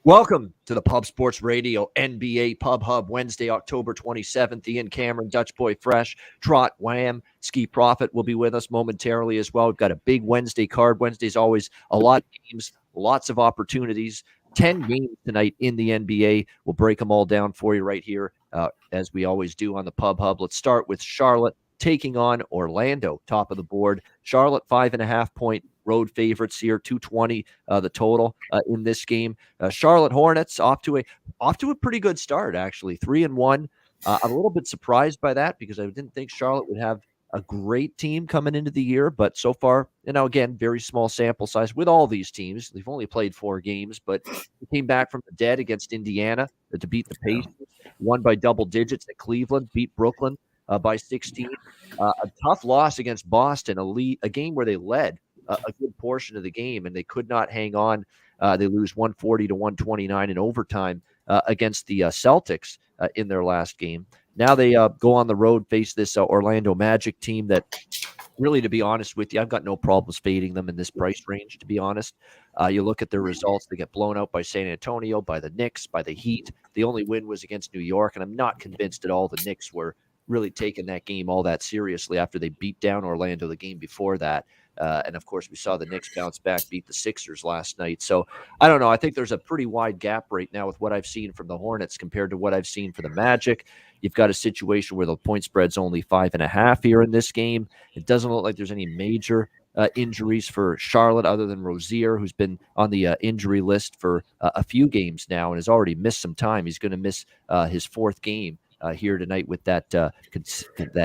Welcome to the Pub Sports Radio NBA Pub Hub, Wednesday, October 27th. Ian Cameron, Dutch Boy Fresh, TROT, Wham, Skee Profit will be with us momentarily as well. We've got a big Wednesday card. Wednesday's always a lot of games, lots of opportunities. 10 games tonight in the NBA. We'll break them all down for you right here, as we always do on the Pub Hub. Let's start with Charlotte taking on Orlando, top of the board. Charlotte, 5.5-point road favorites here, 220 the total in this game. Charlotte Hornets off to a pretty good start, actually, 3-1. I'm a little bit surprised by that because I didn't think Charlotte would have a great team coming into the year, but so far, again, very small sample size with all these teams. They've only played 4 games, but they came back from the dead against Indiana to beat the Pacers, won by double digits at Cleveland, beat Brooklyn by 16. A tough loss against Boston, a game where they led a good portion of the game, and they could not hang on. They lose 140 to 129 in overtime against the Celtics in their last game. Now they go on the road, face this Orlando Magic team that really, to be honest with you, I've got no problems fading them in this price range, to be honest. You look at their results, they get blown out by San Antonio, by the Knicks, by the Heat. The only win was against New York, and I'm not convinced at all the Knicks were really taking that game all that seriously after they beat down Orlando the game before that. And, of course, we saw the Knicks bounce back, beat the Sixers last night. So, I don't know. I think there's a pretty wide gap right now with what I've seen from the Hornets compared to what I've seen for the Magic. You've got a situation where the point spread's only 5.5 here in this game. It doesn't look like there's any major injuries for Charlotte other than Rozier, who's been on the injury list for a few games now and has already missed some time. He's going to miss his 4th game here tonight with that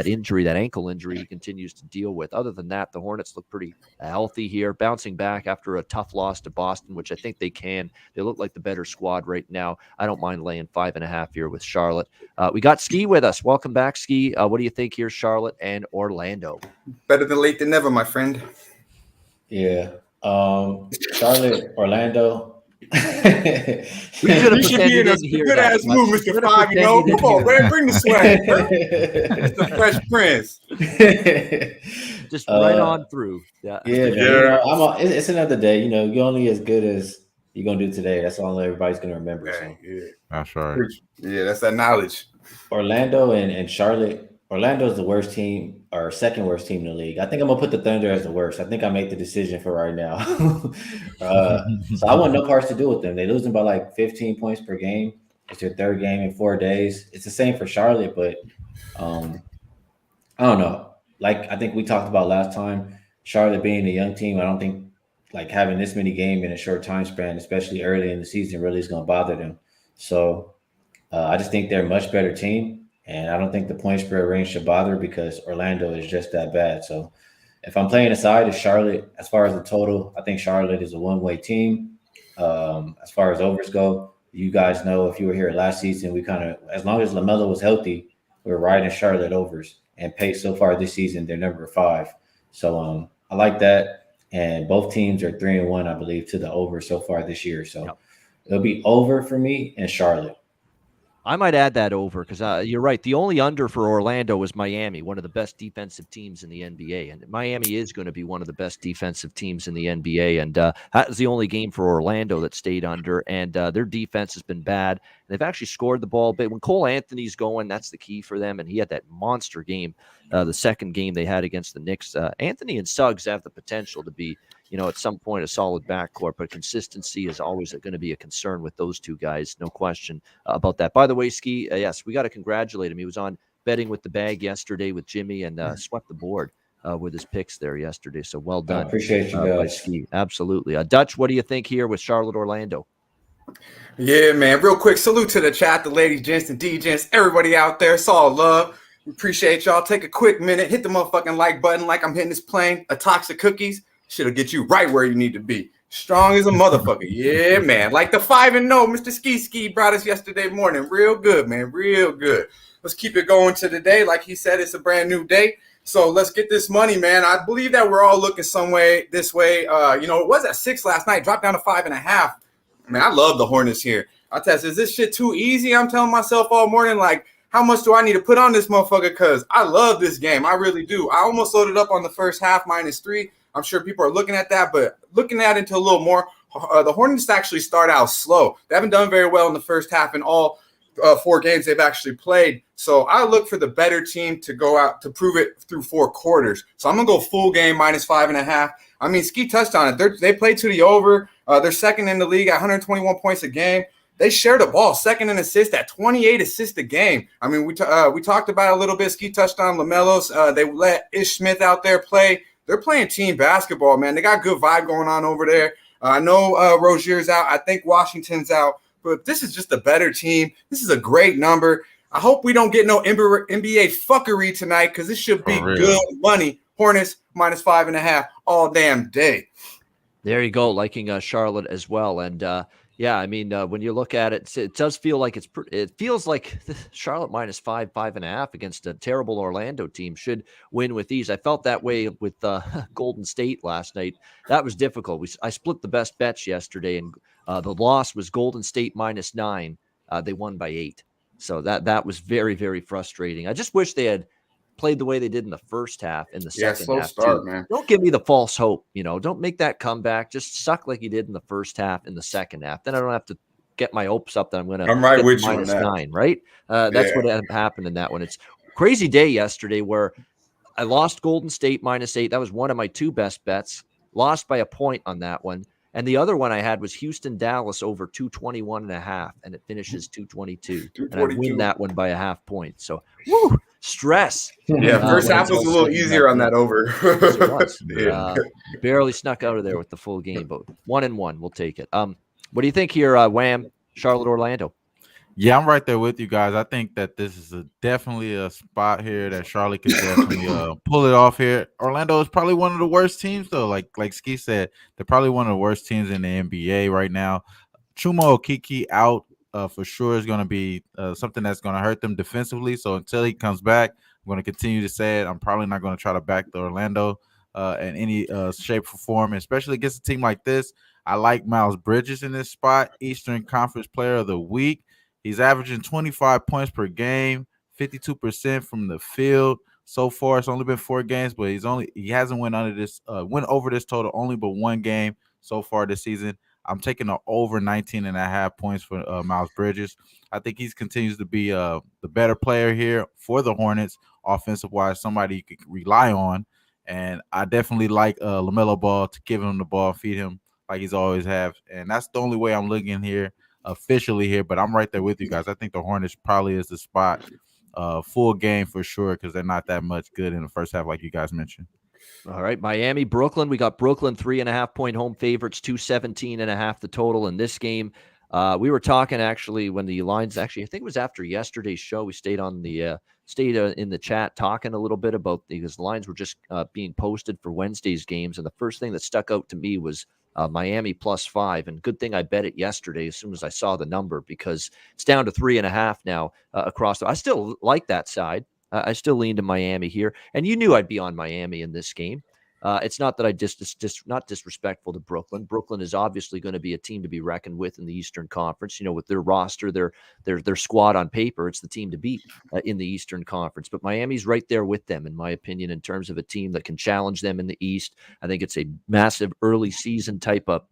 injury, that ankle injury he continues to deal with. Other than that, the Hornets look pretty healthy here, bouncing back after a tough loss to Boston, which I think they can. They look like the better squad right now. I don't mind laying 5.5 here with Charlotte. We got Skee with us. Welcome back, Skee. What do you think here, Charlotte and Orlando? Better than late than never, my friend. Yeah. Charlotte, Orlando. We should be in a good ass move, Mr. 5. Come on, man, bring the swag. Mr. Fresh Prince. Just right on through. Yeah. It's another day. You're only as good as you're gonna do today. That's all everybody's gonna remember. So. Yeah. That's right. Yeah, that's that knowledge. Orlando and Charlotte. Orlando's the worst team or second worst team in the league. I think I'm gonna put the Thunder as the worst. I think I made the decision for right now. So I want no parts to do with them. They losing by like 15 points per game. It's their 3rd game in 4 days. It's the same for Charlotte, but I don't know. Like I think we talked about last time, Charlotte being a young team, I don't think like having this many games in a short time span, especially early in the season, really is gonna bother them. So I just think they're a much better team. And I don't think the point spread range should bother because Orlando is just that bad. So if I'm playing aside as Charlotte, as far as the total, I think Charlotte is a one-way team. As far as overs go, you guys know if you were here last season, we kind of, as long as LaMelo was healthy, we were riding Charlotte overs. And pace so far this season, they're number 5. So I like that. And both teams are 3-1, I believe, to the over so far this year. So It'll be over for me and Charlotte. I might add that over because you're right. The only under for Orlando was Miami, one of the best defensive teams in the NBA. And Miami is going to be one of the best defensive teams in the NBA. And that was the only game for Orlando that stayed under. And their defense has been bad. They've actually scored the ball a bit. When Cole Anthony's going, that's the key for them. And he had that monster game, the second game they had against the Knicks. Anthony and Suggs have the potential to be, at some point a solid backcourt, but consistency is always going to be a concern with those two guys. No question about that. By the way, Skee, yes, we got to congratulate him. He was on Betting with the Bag yesterday with Jimmy and swept the board with his picks there yesterday. So well done. I appreciate you guys. Skee. Absolutely. Dutch, what do you think here with Charlotte, Orlando? Yeah, man. Real quick, salute to the chat, the ladies, gents, and D-gents, everybody out there. It's all love. We appreciate y'all. Take a quick minute. Hit the motherfucking like button like I'm hitting this plane. A toxic cookies. Shit'll get you right where you need to be. Strong as a motherfucker. Yeah, man. Like the 5-0 Mr. Skee brought us yesterday morning. Real good, man. Real good. Let's keep it going to the day. Like he said, it's a brand new day. So let's get this money, man. I believe that we're all looking this way. It was at 6 last night. Dropped down to 5.5. Man, I love the Hornets here. I tell you, is this shit too easy? I'm telling myself all morning, like, how much do I need to put on this motherfucker? Because I love this game. I really do. I almost loaded up on the first half -3. I'm sure people are looking at that, but looking at it into a little more the Hornets actually start out slow. They haven't done very well in the first half in all 4 games they've actually played. So I look for the better team to go out to prove it through 4 quarters. So I'm going to go full game -5.5. I mean, Skee touched on it. They played to the over. They're second in the league at 121 points a game. They share the ball, second in assists at 28 assists a game. I mean, we talked about it a little bit. Skee touched on LaMelo's. They let Ish Smith out there play. They're playing team basketball, man. They got good vibe going on over there. I know Rozier's out. I think Washington's out. But this is just a better team. This is a great number. I hope we don't get no NBA fuckery tonight because this should be good money. Hornets -5.5 all damn day. There you go, liking Charlotte as well. And yeah, I mean, when you look at it, it does feel like it feels like Charlotte -5, 5.5 against a terrible Orlando team should win with ease. I felt that way with Golden State last night. That was difficult. I split the best bets yesterday, and the loss was Golden State -9. They won by 8. So that was very, very frustrating. I just wish they had played the way they did in the first half in the second half start, too. Man. Don't give me the false hope. Don't make that comeback. Just suck like you did in the first half in the second half. Then I don't have to get my hopes up that I'm right with you on that. -9, right? That's what happened in that one. It's crazy day yesterday where I lost Golden State -8. That was one of my 2 best bets. Lost by a point on that one. And the other one I had was Houston Dallas over 221.5, and it finishes 222. And I win that one by a half point. So stress. Yeah, first half was a little easier on that over. Yes, it was. Barely snuck out of there with the full game, but 1-1, we'll take it. What do you think here, Wham, Charlotte, Orlando? Yeah, I'm right there with you guys. I think that this is definitely a spot here that Charlotte could definitely pull it off here. Orlando is probably one of the worst teams, though. Like Skee said, they're probably one of the worst teams in the NBA right now. Chuma Okeke out for sure is going to be something that's going to hurt them defensively. So until he comes back, I'm going to continue to say it. I'm probably not going to try to back the Orlando in any shape or form, especially against a team like this. I like Miles Bridges in this spot, Eastern Conference Player of the Week. He's averaging 25 points per game, 52% from the field. So far, it's only been 4 games, but he hasn't went over this total only but 1 game so far this season. I'm taking an over 19.5 points for Miles Bridges. I think he continues to be the better player here for the Hornets, offensive-wise, somebody you could rely on. And I definitely like LaMelo Ball to give him the ball, feed him like he's always have. And that's the only way I'm looking here officially here, but I'm right there with you guys. I think the Hornets probably is the spot, full game for sure, because they're not that much good in the first half, like you guys mentioned. All right, Miami, Brooklyn. We got Brooklyn 3.5-point home favorites, 217.5 the total in this game. We were talking actually when the lines I think it was after yesterday's show. We stayed on the in the chat talking a little bit about because the lines were just being posted for Wednesday's games, and the first thing that stuck out to me was Miami +5, and good thing I bet it yesterday as soon as I saw the number because it's down to 3.5 now across. I still like that side. I still lean to Miami here, and you knew I'd be on Miami in this game. It's not that I not disrespectful to Brooklyn. Brooklyn is obviously going to be a team to be reckoned with in the Eastern Conference. With their roster, their squad on paper, it's the team to beat in the Eastern Conference. But Miami's right there with them, in my opinion, in terms of a team that can challenge them in the East. I think it's a massive early season type of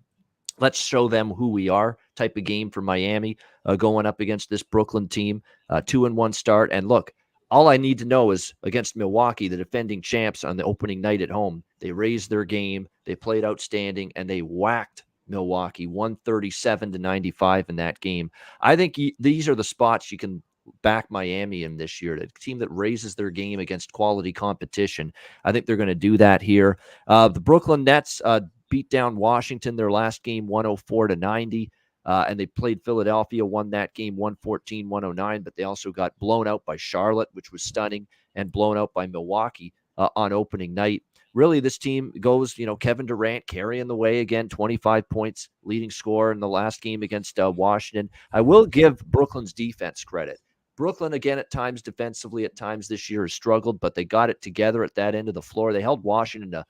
let's show them who we are type of game for Miami going up against this Brooklyn team. 2-1 start, and look. All I need to know is against Milwaukee, the defending champs on the opening night at home, they raised their game, they played outstanding, and they whacked Milwaukee 137-95 in that game. I think these are the spots you can back Miami in this year, the team that raises their game against quality competition. I think they're going to do that here. The Brooklyn Nets beat down Washington their last game 104-90. And they played Philadelphia, won that game 114-109, but they also got blown out by Charlotte, which was stunning, and blown out by Milwaukee on opening night. Really, this team goes, Kevin Durant carrying the way again, 25 points, leading scorer in the last game against Washington. I will give Brooklyn's defense credit. Brooklyn, again, at times defensively, at times this year has struggled, but they got it together at that end of the floor. They held Washington to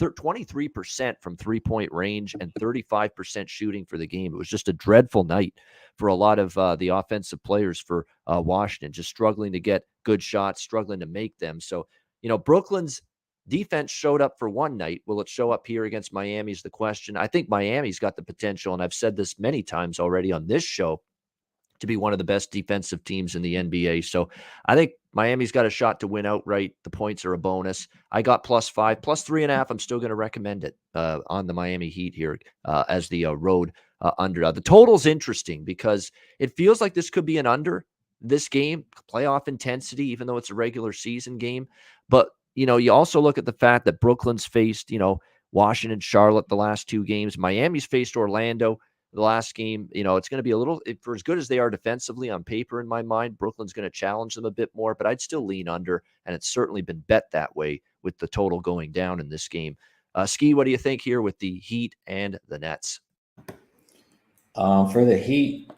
23% from three-point range and 35% shooting for the game. It was just a dreadful night for a lot of the offensive players for Washington, just struggling to get good shots, struggling to make them. So, Brooklyn's Defense showed up for one night. Will it show up here against Miami is the question. I think Miami's got the potential, and I've said this many times already on this show, to be one of the best defensive teams in the NBA. So I think Miami's got a shot to win outright. The points are a bonus. I got +5, +3.5. I'm still going to recommend it on the Miami Heat here as the road under. The total's interesting because it feels like this could be an under this game, playoff intensity, even though it's a regular season game. But, you also look at the fact that Brooklyn's faced, Washington, Charlotte the last 2 games. Miami's faced Orlando the last game. It's going to be a little, for as good as they are defensively on paper, in my mind, Brooklyn's going to challenge them a bit more, but I'd still lean under, and it's certainly been bet that way with the total going down in this game. Skee, what do you think here with the Heat and the Nets? For the Heat,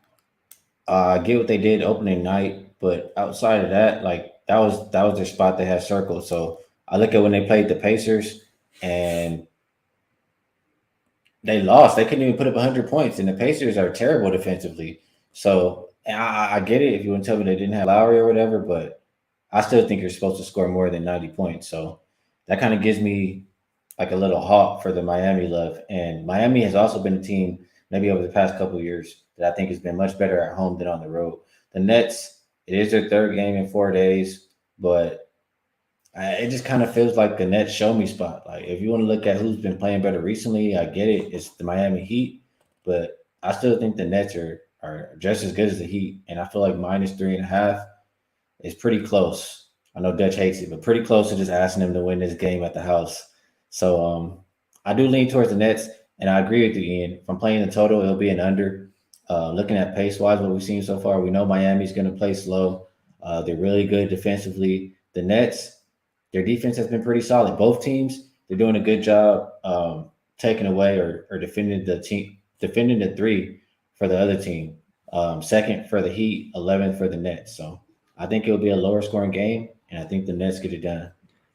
I get what they did opening night, but outside of that, that was their spot they had circled. So I look at when they played the Pacers and they lost. They couldn't even put up 100 points, and the Pacers are terrible defensively. So I get it if you want to tell me they didn't have Lowry or whatever, but I still think you're supposed to score more than 90 points. So that kind of gives me like a little hawk for the Miami love. And Miami has also been a team maybe over the past couple of years that I think has been much better at home than on the road. The Nets, it is their 3rd game in 4 days, but it just kind of feels like the Nets show me spot. Like if you want to look at who's been playing better recently, I get it. It's the Miami Heat, but I still think the Nets are just as good as the Heat. And I feel like -3.5 is pretty close. I know Dutch hates it, but pretty close to just asking them to win this game at the house. So I do lean towards the Nets, and I agree with you, Ian. If I'm playing the total, it'll be an under. Looking at pace-wise, what we've seen so far, we know Miami's going to play slow. They're really good defensively. The Nets, their defense has been pretty solid. Both teams, they're doing a good job taking away or defending the 3 for the other team. 2nd for the Heat, 11th for the Nets. So I think it'll be a lower scoring game, and I think the Nets get it done.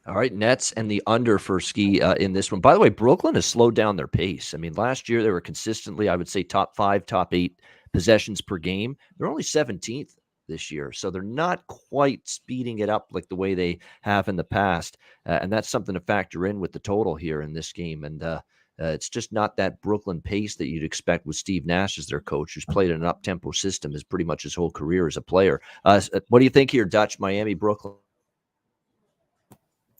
All right, Nets and the under for Skee in this one. By the way, Brooklyn has slowed down their pace. I mean, last year they were consistently, I would say, top 5, top 8 possessions per game. They're only 17th this year, so they're not quite speeding it up like the way they have in the past. And that's something to factor in with the total here in this game. And it's just not that Brooklyn pace that you'd expect with Steve Nash as their coach, who's played in an up-tempo system as pretty much his whole career as a player. What do you think here, Dutch, Miami, Brooklyn?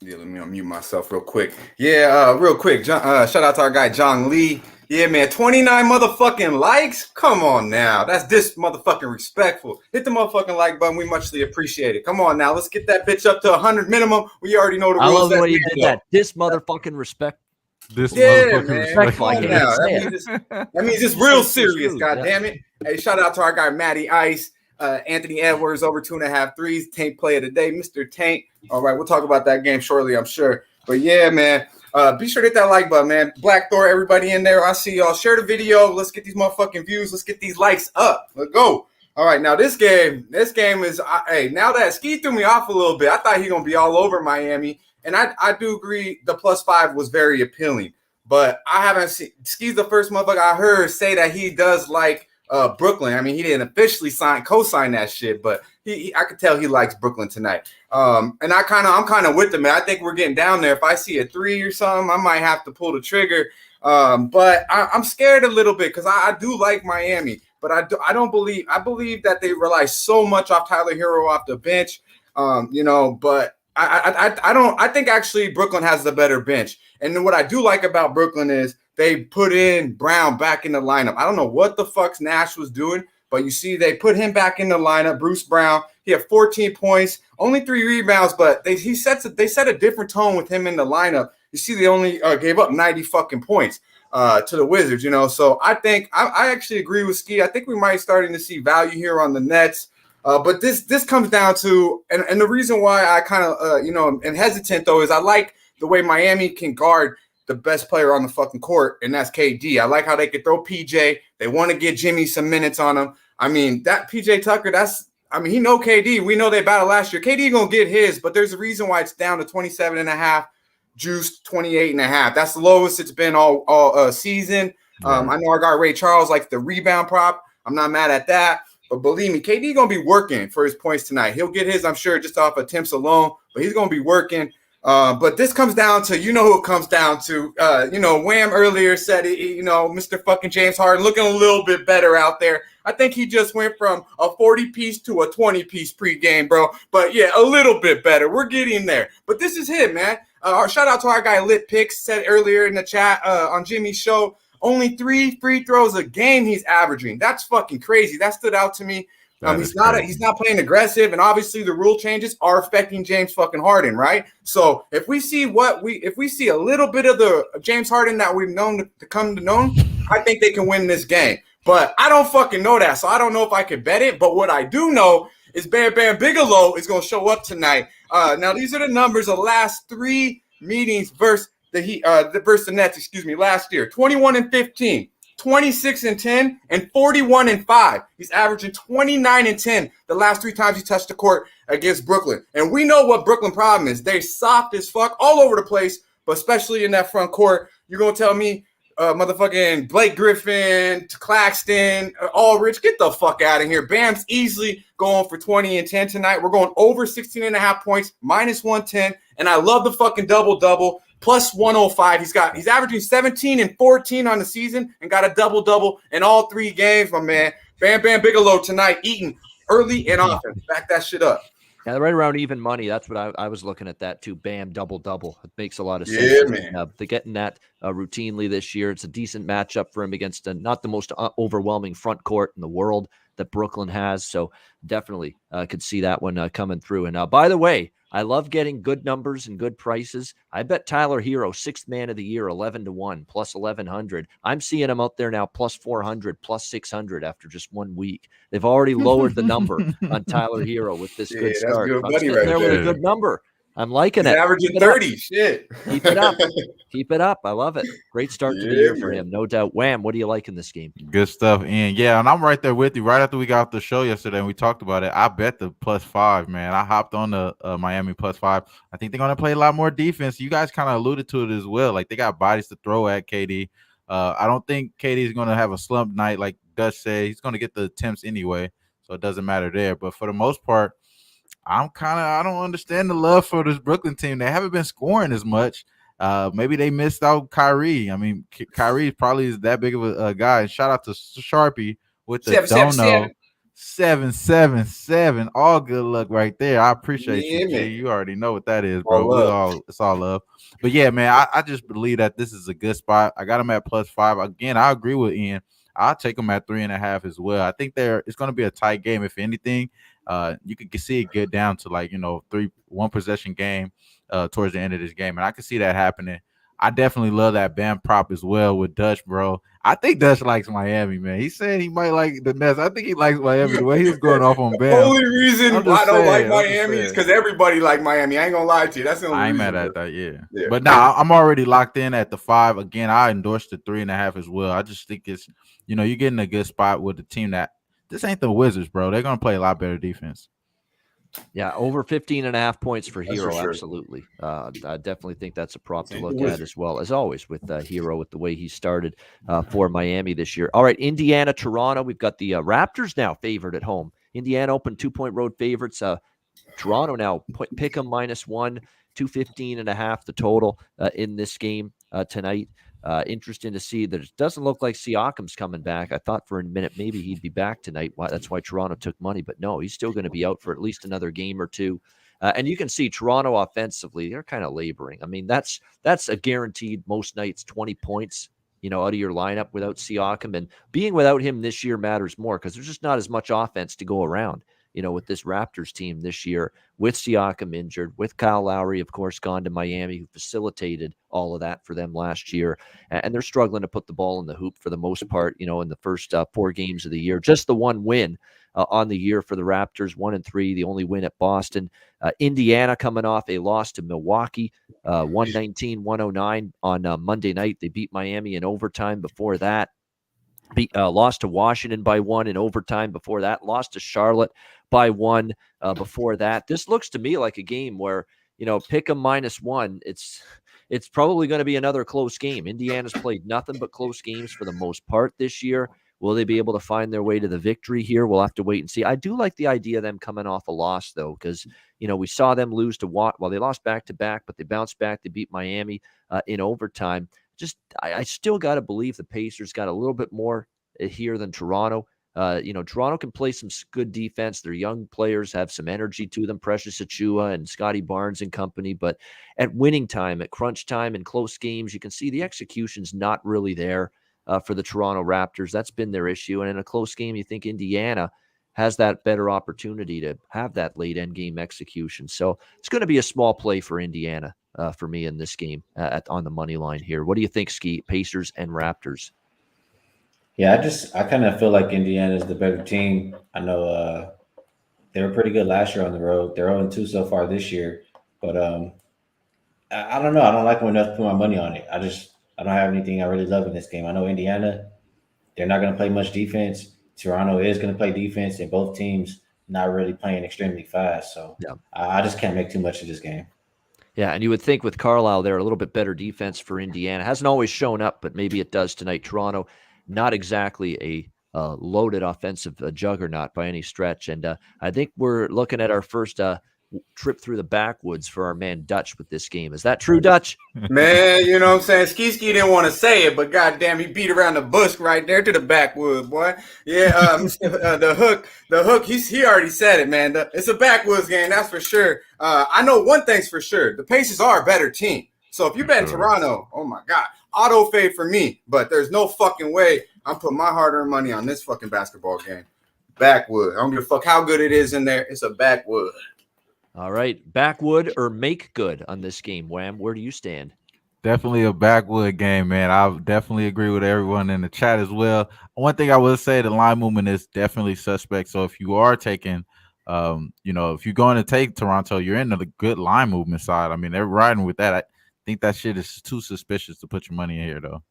Yeah, let me unmute myself real quick. Yeah, real quick. Shout out to our guy, John Lee. Yeah, man, 29 motherfucking likes? Come on now. That's this motherfucking respectful. Hit the motherfucking like button. We muchly appreciate it. Come on now. Let's get that bitch up to 100 minimum. We already know the rules. I love the way you did that. This motherfucking respect. This man. Respectful. That means it's real serious, God damn it. Hey, shout out to our guy, Matty Ice. Anthony Edwards over 2.5 threes. Tank play of the day, Mr. Tank. All right, we'll talk about that game shortly, I'm sure. But yeah, man, be sure to hit that like button, man. Black Thor, everybody in there. I see y'all. Share the video. Let's get these motherfucking views. Let's get these likes up. Let's go. All right, now this game is. Hey, now that Skee threw me off a little bit, I thought he gonna be all over Miami, and I do agree the +5 was very appealing. But I haven't seen Skee's the first motherfucker I heard say that he does like Brooklyn. I mean, he didn't officially co-sign that shit, but I could tell he likes Brooklyn tonight. And I'm kind of with him, man. I think we're getting down there. If I see a 3 or something, I might have to pull the trigger. But I'm scared a little bit because I do like Miami, but I believe that they rely so much off Tyler Hero off the bench. But I think actually Brooklyn has the better bench. And then what I do like about Brooklyn is they put in Brown back in the lineup. I don't know what the fuck Nash was doing, but you see they put him back in the lineup. Bruce Brown, he had 14 points, only 3 rebounds, but they set a different tone with him in the lineup. You see they only gave up 90 fucking points to the Wizards, So I think I actually agree with Skee. I think we might starting to see value here on the Nets. But this comes down to, and the reason why I kind of, am hesitant, though, is I like the way Miami can guard the best player on the fucking court, and that's KD. I like how they could throw PJ. They want to get Jimmy some minutes on him. I mean, that PJ Tucker, he know KD. We know they battled last year. KD going to get his, but there's a reason why it's down to 27.5, juiced 28.5. That's the lowest it's been all season. I know our guy Ray Charles likes the rebound prop. I'm not mad at that. But believe me, KD going to be working for his points tonight. He'll get his, I'm sure, just off attempts alone, but he's going to be working. But this comes down to, who it comes down to. Wham earlier said, Mr. fucking James Harden looking a little bit better out there. I think he just went from a 40-piece to a 20-piece pregame, bro. But yeah, a little bit better. We're getting there. But this is him, man. Shout out to our guy Lit Picks, said earlier in the chat on Jimmy's show, only 3 free throws a game he's averaging. That's fucking crazy. That stood out to me. He's not playing aggressive, and obviously the rule changes are affecting James fucking Harden, right? So if we see a little bit of the James Harden that we've known to come to know, I think they can win this game. But I don't fucking know that, so I don't know if I could bet it. But what I do know is Bam Bam Bigelow is going to show up tonight. Now these are the numbers of the last 3 meetings versus the Nets. Last year, 21-15. 26-10 and 41-5. He's averaging 29-10 the last 3 times he touched the court against Brooklyn. And we know what Brooklyn problem is. They're soft as fuck all over the place, but especially in that front court. You're going to tell me motherfucking Blake Griffin, Claxton, Aldridge, get the fuck out of here. Bam's easily going for 20 and 10 tonight. We're going over 16.5 points, minus 110. And I love the fucking double-double. Plus 105. He's averaging 17 and 14 on the season and got a double-double in all 3 games, my man. Bam Bam Bigelow tonight eating early and often. Back that shit up. Yeah, right around even money. That's what I was looking at that too. Bam, double-double. It makes a lot of sense. Yeah, man. They're getting that routinely this year. It's a decent matchup for him against not the most overwhelming front court in the world that Brooklyn has. So definitely could see that one coming through. And by the way, I love getting good numbers and good prices. I bet Tyler Hero, 6th man of the year, 11-1, plus 1,100. I'm seeing him out there now, plus 400, plus 600 after just 1 week. They've already lowered the number on Tyler Hero with this good start. Good I'm money sitting right there with a good number. I'm liking it. Averaging 30. Shit. Keep it up. Keep it up. I love it. Great start to the year for him, no doubt. Wham, what do you like in this game? Good stuff. And yeah, and I'm right there with you. Right after we got off the show yesterday and we talked about it, I bet the +5, man. I hopped on the Miami +5. I think they're going to play a lot more defense. You guys kind of alluded to it as well. Like, they got bodies to throw at KD. I don't think KD is going to have a slump night like Dutch said. He's going to get the attempts anyway, so it doesn't matter there. But for the most part, I don't understand the love for this Brooklyn team. They haven't been scoring as much. Maybe they missed out Kyrie. I mean, Kyrie probably is that big of a guy. And shout out to Sharpie with the dono 777. All good luck right there. I appreciate you, G. You already know what that is, bro. It's all love. But yeah, man, I just believe that this is a good spot. I got them at +5. Again, I agree with Ian. I'll take them at 3.5 as well. I think it's going to be a tight game. If anything, you can see it get down to 1 possession game towards the end of this game, and I can see that happening. I definitely love that Bam prop as well with Dutch, bro. I think Dutch likes Miami, man. He said he might like the Nets. I think he likes Miami the way he was going off on Bam. The only reason I don't like Miami is because everybody like Miami. I ain't gonna lie to you. That's the only reason. I ain't mad at that, yeah. But nah, I'm already locked in at the 5. Again, I endorsed the 3.5 as well. I just think it's, you're getting a good spot with the team that this ain't the Wizards, bro. They're gonna play a lot better defense. Yeah, over 15.5 points for Hero. Sure. Absolutely. I definitely think that's a prop to look at as well, as always, with Hero, with the way he started for Miami this year. All right, Indiana, Toronto. We've got the Raptors now favored at home. Indiana open 2-point road favorites. Toronto now pick them -1, 215.5 the total in this game tonight. Interesting to see that it doesn't look like Siakam's coming back. I thought for a minute maybe he'd be back tonight. That's why Toronto took money, but no, he's still going to be out for at least another game or two. And you can see Toronto offensively, they're kind of laboring. I mean, that's a guaranteed most nights 20 points, out of your lineup without Siakam. And being without him this year matters more because there's just not as much offense to go around. With this Raptors team this year, with Siakam injured, with Kyle Lowry, of course, gone to Miami, who facilitated all of that for them last year. And they're struggling to put the ball in the hoop for the most part, in the first 4 games of the year. Just the one win on the year for the Raptors, 1-3, the only win at Boston. Indiana coming off a loss to Milwaukee, 119-109 on Monday night. They beat Miami in overtime before that. Lost to Washington by 1 in overtime before that. Lost to Charlotte by 1 before that. This looks to me like a game where, pick them -1. It's probably going to be another close game. Indiana's played nothing but close games for the most part this year. Will they be able to find their way to the victory here? We'll have to wait and see. I do like the idea of them coming off a loss, though, because, we saw them lose to Watt. Well, they lost back-to-back, but they bounced back. They beat Miami in overtime. I still got to believe the Pacers got a little bit more here than Toronto. Toronto can play some good defense. Their young players have some energy to them, Precious Achiuwa and Scotty Barnes and company. But at winning time, at crunch time, in close games, you can see the execution's not really there for the Toronto Raptors. That's been their issue. And in a close game, you think Indiana has that better opportunity to have that late end game execution. So it's going to be a small play for Indiana for me in this game on the money line here. What do you think, Skee? Pacers and Raptors? Yeah, I kind of feel like Indiana is the better team. I know they were pretty good last year on the road. They're 0-2 so far this year, but I don't know. I don't like them enough to put my money on it. I don't have anything I really love in this game. I know Indiana, they're not going to play much defense. Toronto is going to play defense, and both teams not really playing extremely fast. So yeah. I just can't make too much of this game. Yeah, and you would think with Carlisle there, a little bit better defense for Indiana. Hasn't always shown up, but maybe it does tonight. Toronto, not exactly a loaded offensive juggernaut by any stretch. And I think we're looking at our first trip through the backwoods for our man Dutch with this game. Is that true, Dutch? Man, you know what I'm saying? Skee didn't want to say it, but goddamn, he beat around the bush right there to the backwoods, boy. Yeah, the hook. He already said it, man. It's a backwoods game, that's for sure. I know one thing's for sure: the Pacers are a better team. So if you bet Toronto, oh my god, auto fade for me. But there's no fucking way I'm putting my hard-earned money on this fucking basketball game. Backwood. I don't give a fuck how good it is in there. It's a backwood. All right, backwood or make good on this game, Wham. Where do you stand? Definitely a backwood game, man. I definitely agree with everyone in the chat as well. One thing I will say, the line movement is definitely suspect. So if you are taking, if you're going to take Toronto, you're in the good line movement side. I mean, they're riding with that. I think that shit is too suspicious to put your money in here, though.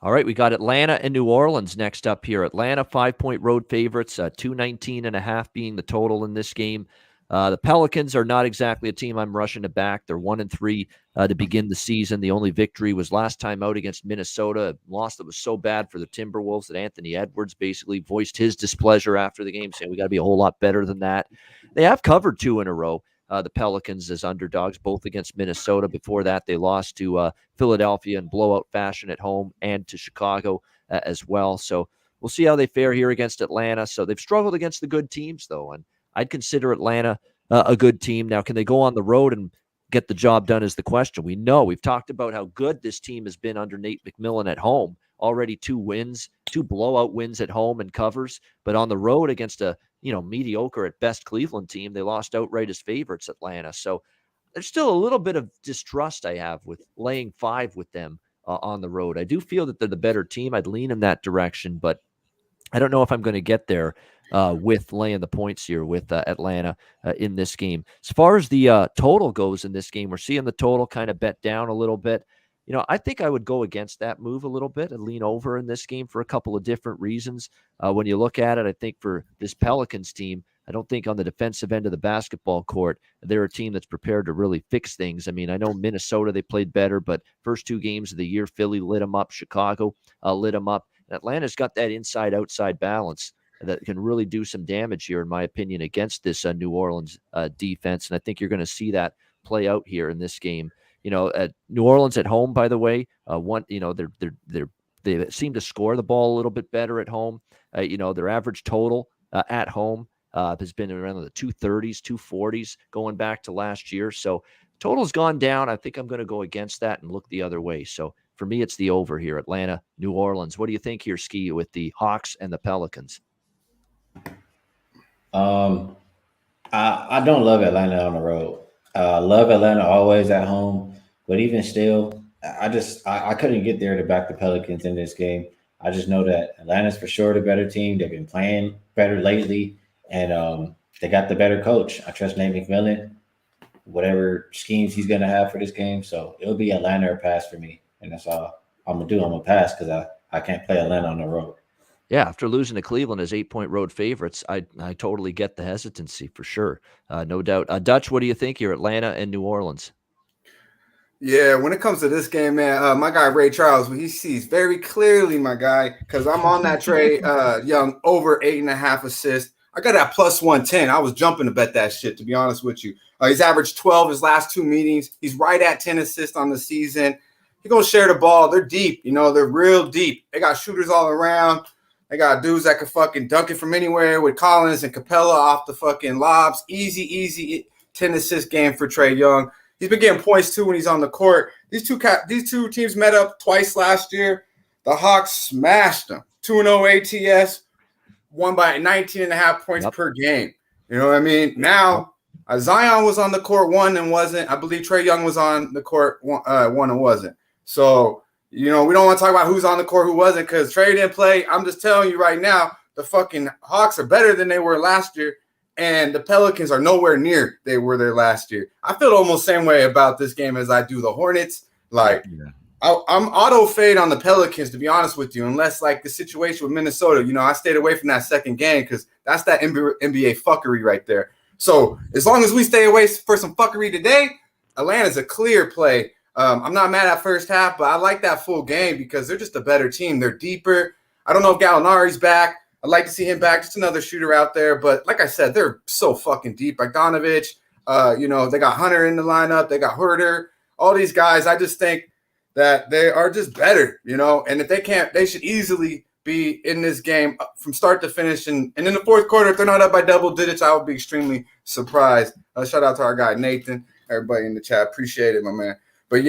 All right, we got Atlanta and New Orleans next up here. Atlanta, 5-point road favorites, 219.5 being the total in this game. The Pelicans are not exactly a team I'm rushing to back. They're 1-3 to begin the season. The only victory was last time out against Minnesota, a loss that was so bad for the Timberwolves that Anthony Edwards basically voiced his displeasure after the game, saying we got to be a whole lot better than that. They have covered 2 in a row. The Pelicans as underdogs, both against Minnesota. Before that, they lost to Philadelphia in blowout fashion at home and to Chicago as well. So we'll see how they fare here against Atlanta. So they've struggled against the good teams, though, and I'd consider Atlanta a good team. Now, can they go on the road and get the job done is the question. We've talked about how good this team has been under Nate McMillan at home. Already 2 blowout wins at home and covers, but on the road against a mediocre at best Cleveland team, they lost outright as favorites, Atlanta. So there's still a little bit of distrust I have with laying 5 with them on the road. I do feel that they're the better team. I'd lean in that direction, but I don't know if I'm going to get there with laying the points here with Atlanta in this game. As far as the total goes in this game, we're seeing the total kind of bet down a little bit. I think I would go against that move a little bit and lean over in this game for a couple of different reasons. When you look at it, I think for this Pelicans team, I don't think on the defensive end of the basketball court, they're a team that's prepared to really fix things. I mean, I know Minnesota, they played better, but first 2 games of the year, Philly lit them up, Chicago lit them up. And Atlanta's got that inside-outside balance that can really do some damage here, in my opinion, against this New Orleans defense. And I think you're going to see that play out here in this game. At New Orleans at home, by the way, they seem to score the ball a little bit better at home. Their average total at home has been around the 230s, 240s going back to last year. So total's gone down. I think I'm going to go against that and look the other way. So for me, it's the over here, Atlanta, New Orleans. What do you think here, Skee, with the Hawks and the Pelicans? I don't love Atlanta on the road. Love Atlanta always at home, but even still, I couldn't get there to back the Pelicans in this game. I just know that Atlanta's for sure the better team. They've been playing better lately, and they got the better coach. I trust Nate McMillan, whatever schemes he's going to have for this game. So it'll be Atlanta or pass for me, and that's all I'm going to do. I'm going to pass because I can't play Atlanta on the road. Yeah, after losing to Cleveland as 8-point road favorites, I totally get the hesitancy for sure. No doubt. Dutch, what do you think here, Atlanta and New Orleans? Yeah, when it comes to this game, man, my guy Ray Charles, he sees very clearly, my guy, because I'm on that Trey Young over 8.5 assists. I got that plus 110. I was jumping to bet that shit, to be honest with you. He's averaged 12 his last 2 meetings. He's right at 10 assists on the season. He's going to share the ball. They're deep. They're real deep. They got shooters all around. They got dudes that can fucking dunk it from anywhere with Collins and Capella off the fucking lobs. Easy 10 assist game for Trey Young. He's been getting points too when he's on the court. These two teams met up twice last year. The Hawks smashed them. 2-0 ATS, won by 19.5 points per game. You know what I mean? Now, Zion was on the court, won and wasn't. I believe Trey Young was on the court, won and wasn't. So, we don't want to talk about who's on the court, who wasn't, because Trey didn't play. I'm just telling you right now, the fucking Hawks are better than they were last year. And the Pelicans are nowhere near they were there last year. I feel almost the same way about this game as I do the Hornets. Like, I'm auto fade on the Pelicans, to be honest with you, unless like the situation with Minnesota. I stayed away from that second game because that's that NBA fuckery right there. So as long as we stay away for some fuckery today, Atlanta's a clear play. I'm not mad at first half, but I like that full game because they're just a better team. They're deeper. I don't know if Gallinari's back. I'd like to see him back, just another shooter out there. But like I said, they're so fucking deep. Bogdanovich, they got Hunter in the lineup. They got Herter. All these guys, I just think that they are just better, And if they can't, they should easily be in this game from start to finish. And in the fourth quarter, if they're not up by double digits, I would be extremely surprised. Shout out to our guy, Nathan. Everybody in the chat. Appreciate it, my man. But,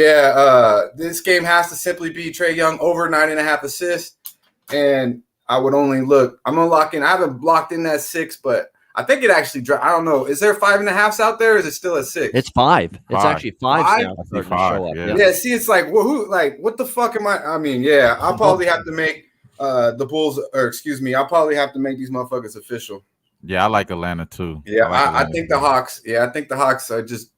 this game has to simply be Trey Young over 9.5 assists. And I would only look. I'm gonna lock in. I haven't locked in that 6, but I think it actually. I don't know. Is there 5.5s out there? Or is it still at 6? It's 5. It's actually 5 now. Starting to show up. Yeah. See, it's like, what the fuck am I? I mean, yeah. I'll probably have to make the Bulls, or excuse me, I'll probably have to make these motherfuckers official. Yeah, I like Atlanta too. Yeah, I think the Hawks. Yeah, I think the Hawks are just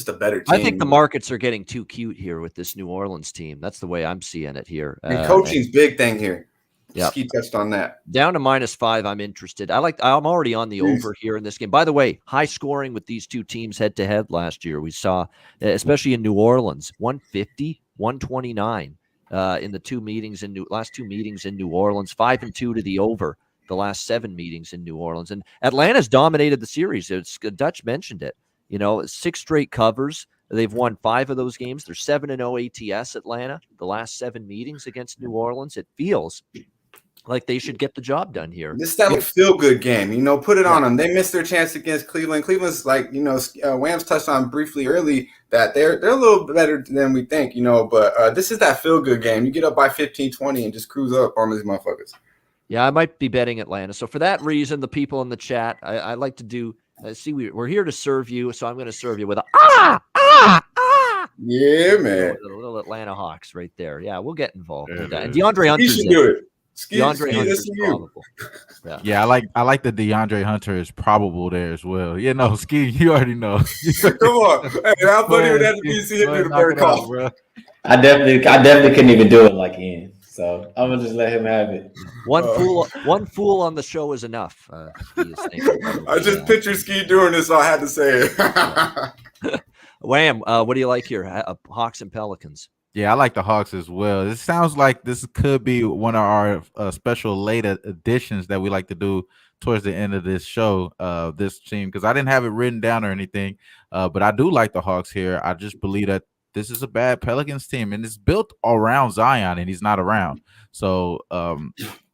a better team. I think the markets are getting too cute here with this New Orleans team. That's the way I'm seeing it here. And coaching's big thing here. Yeah, Skee touched on that. Down to -5, I'm interested. I'm already on the over here in this game. By the way, high scoring with these two teams head to head last year. We saw, especially in New Orleans, 150, 129 in the last two meetings in New Orleans. 5-2 to the over the last 7 meetings in New Orleans. And Atlanta's dominated the series. Dutch mentioned it. 6 straight covers. They've won 5 of those games. They're 7-0 ATS Atlanta. The last 7 meetings against New Orleans. It feels like they should get the job done here. This is that feel-good game, put it on them. They missed their chance against Cleveland. Cleveland's like, Whams touched on briefly early that they're a little better than we think, but this is that feel-good game. You get up by 15, 20 and just cruise up on these motherfuckers. Yeah, I might be betting Atlanta. So for that reason, the people in the chat, I like to do, we're here to serve you, so I'm going to serve you with a Yeah, man. The little Atlanta Hawks right there. Yeah, we'll get involved with that. And DeAndre Hunter's should do it. DeAndre Hunter's probable. Yeah, I like the DeAndre Hunter is probable there as well. Skee, you already know. Come on. Hey, how funny would that be? See him do the bird call, bro. I definitely couldn't even do it like Ian. So I'm gonna just let him have it. One fool on the show is enough. I just pictured Skee doing this, so I had to say it. Wham! What do you like here? Hawks and Pelicans. Yeah, I like the Hawks as well. It sounds like this could be one of our special late additions that we like to do towards the end of this show. This team, because I didn't have it written down or anything, but I do like the Hawks here. I just believe that this is a bad Pelicans team, and it's built around Zion, and he's not around. So,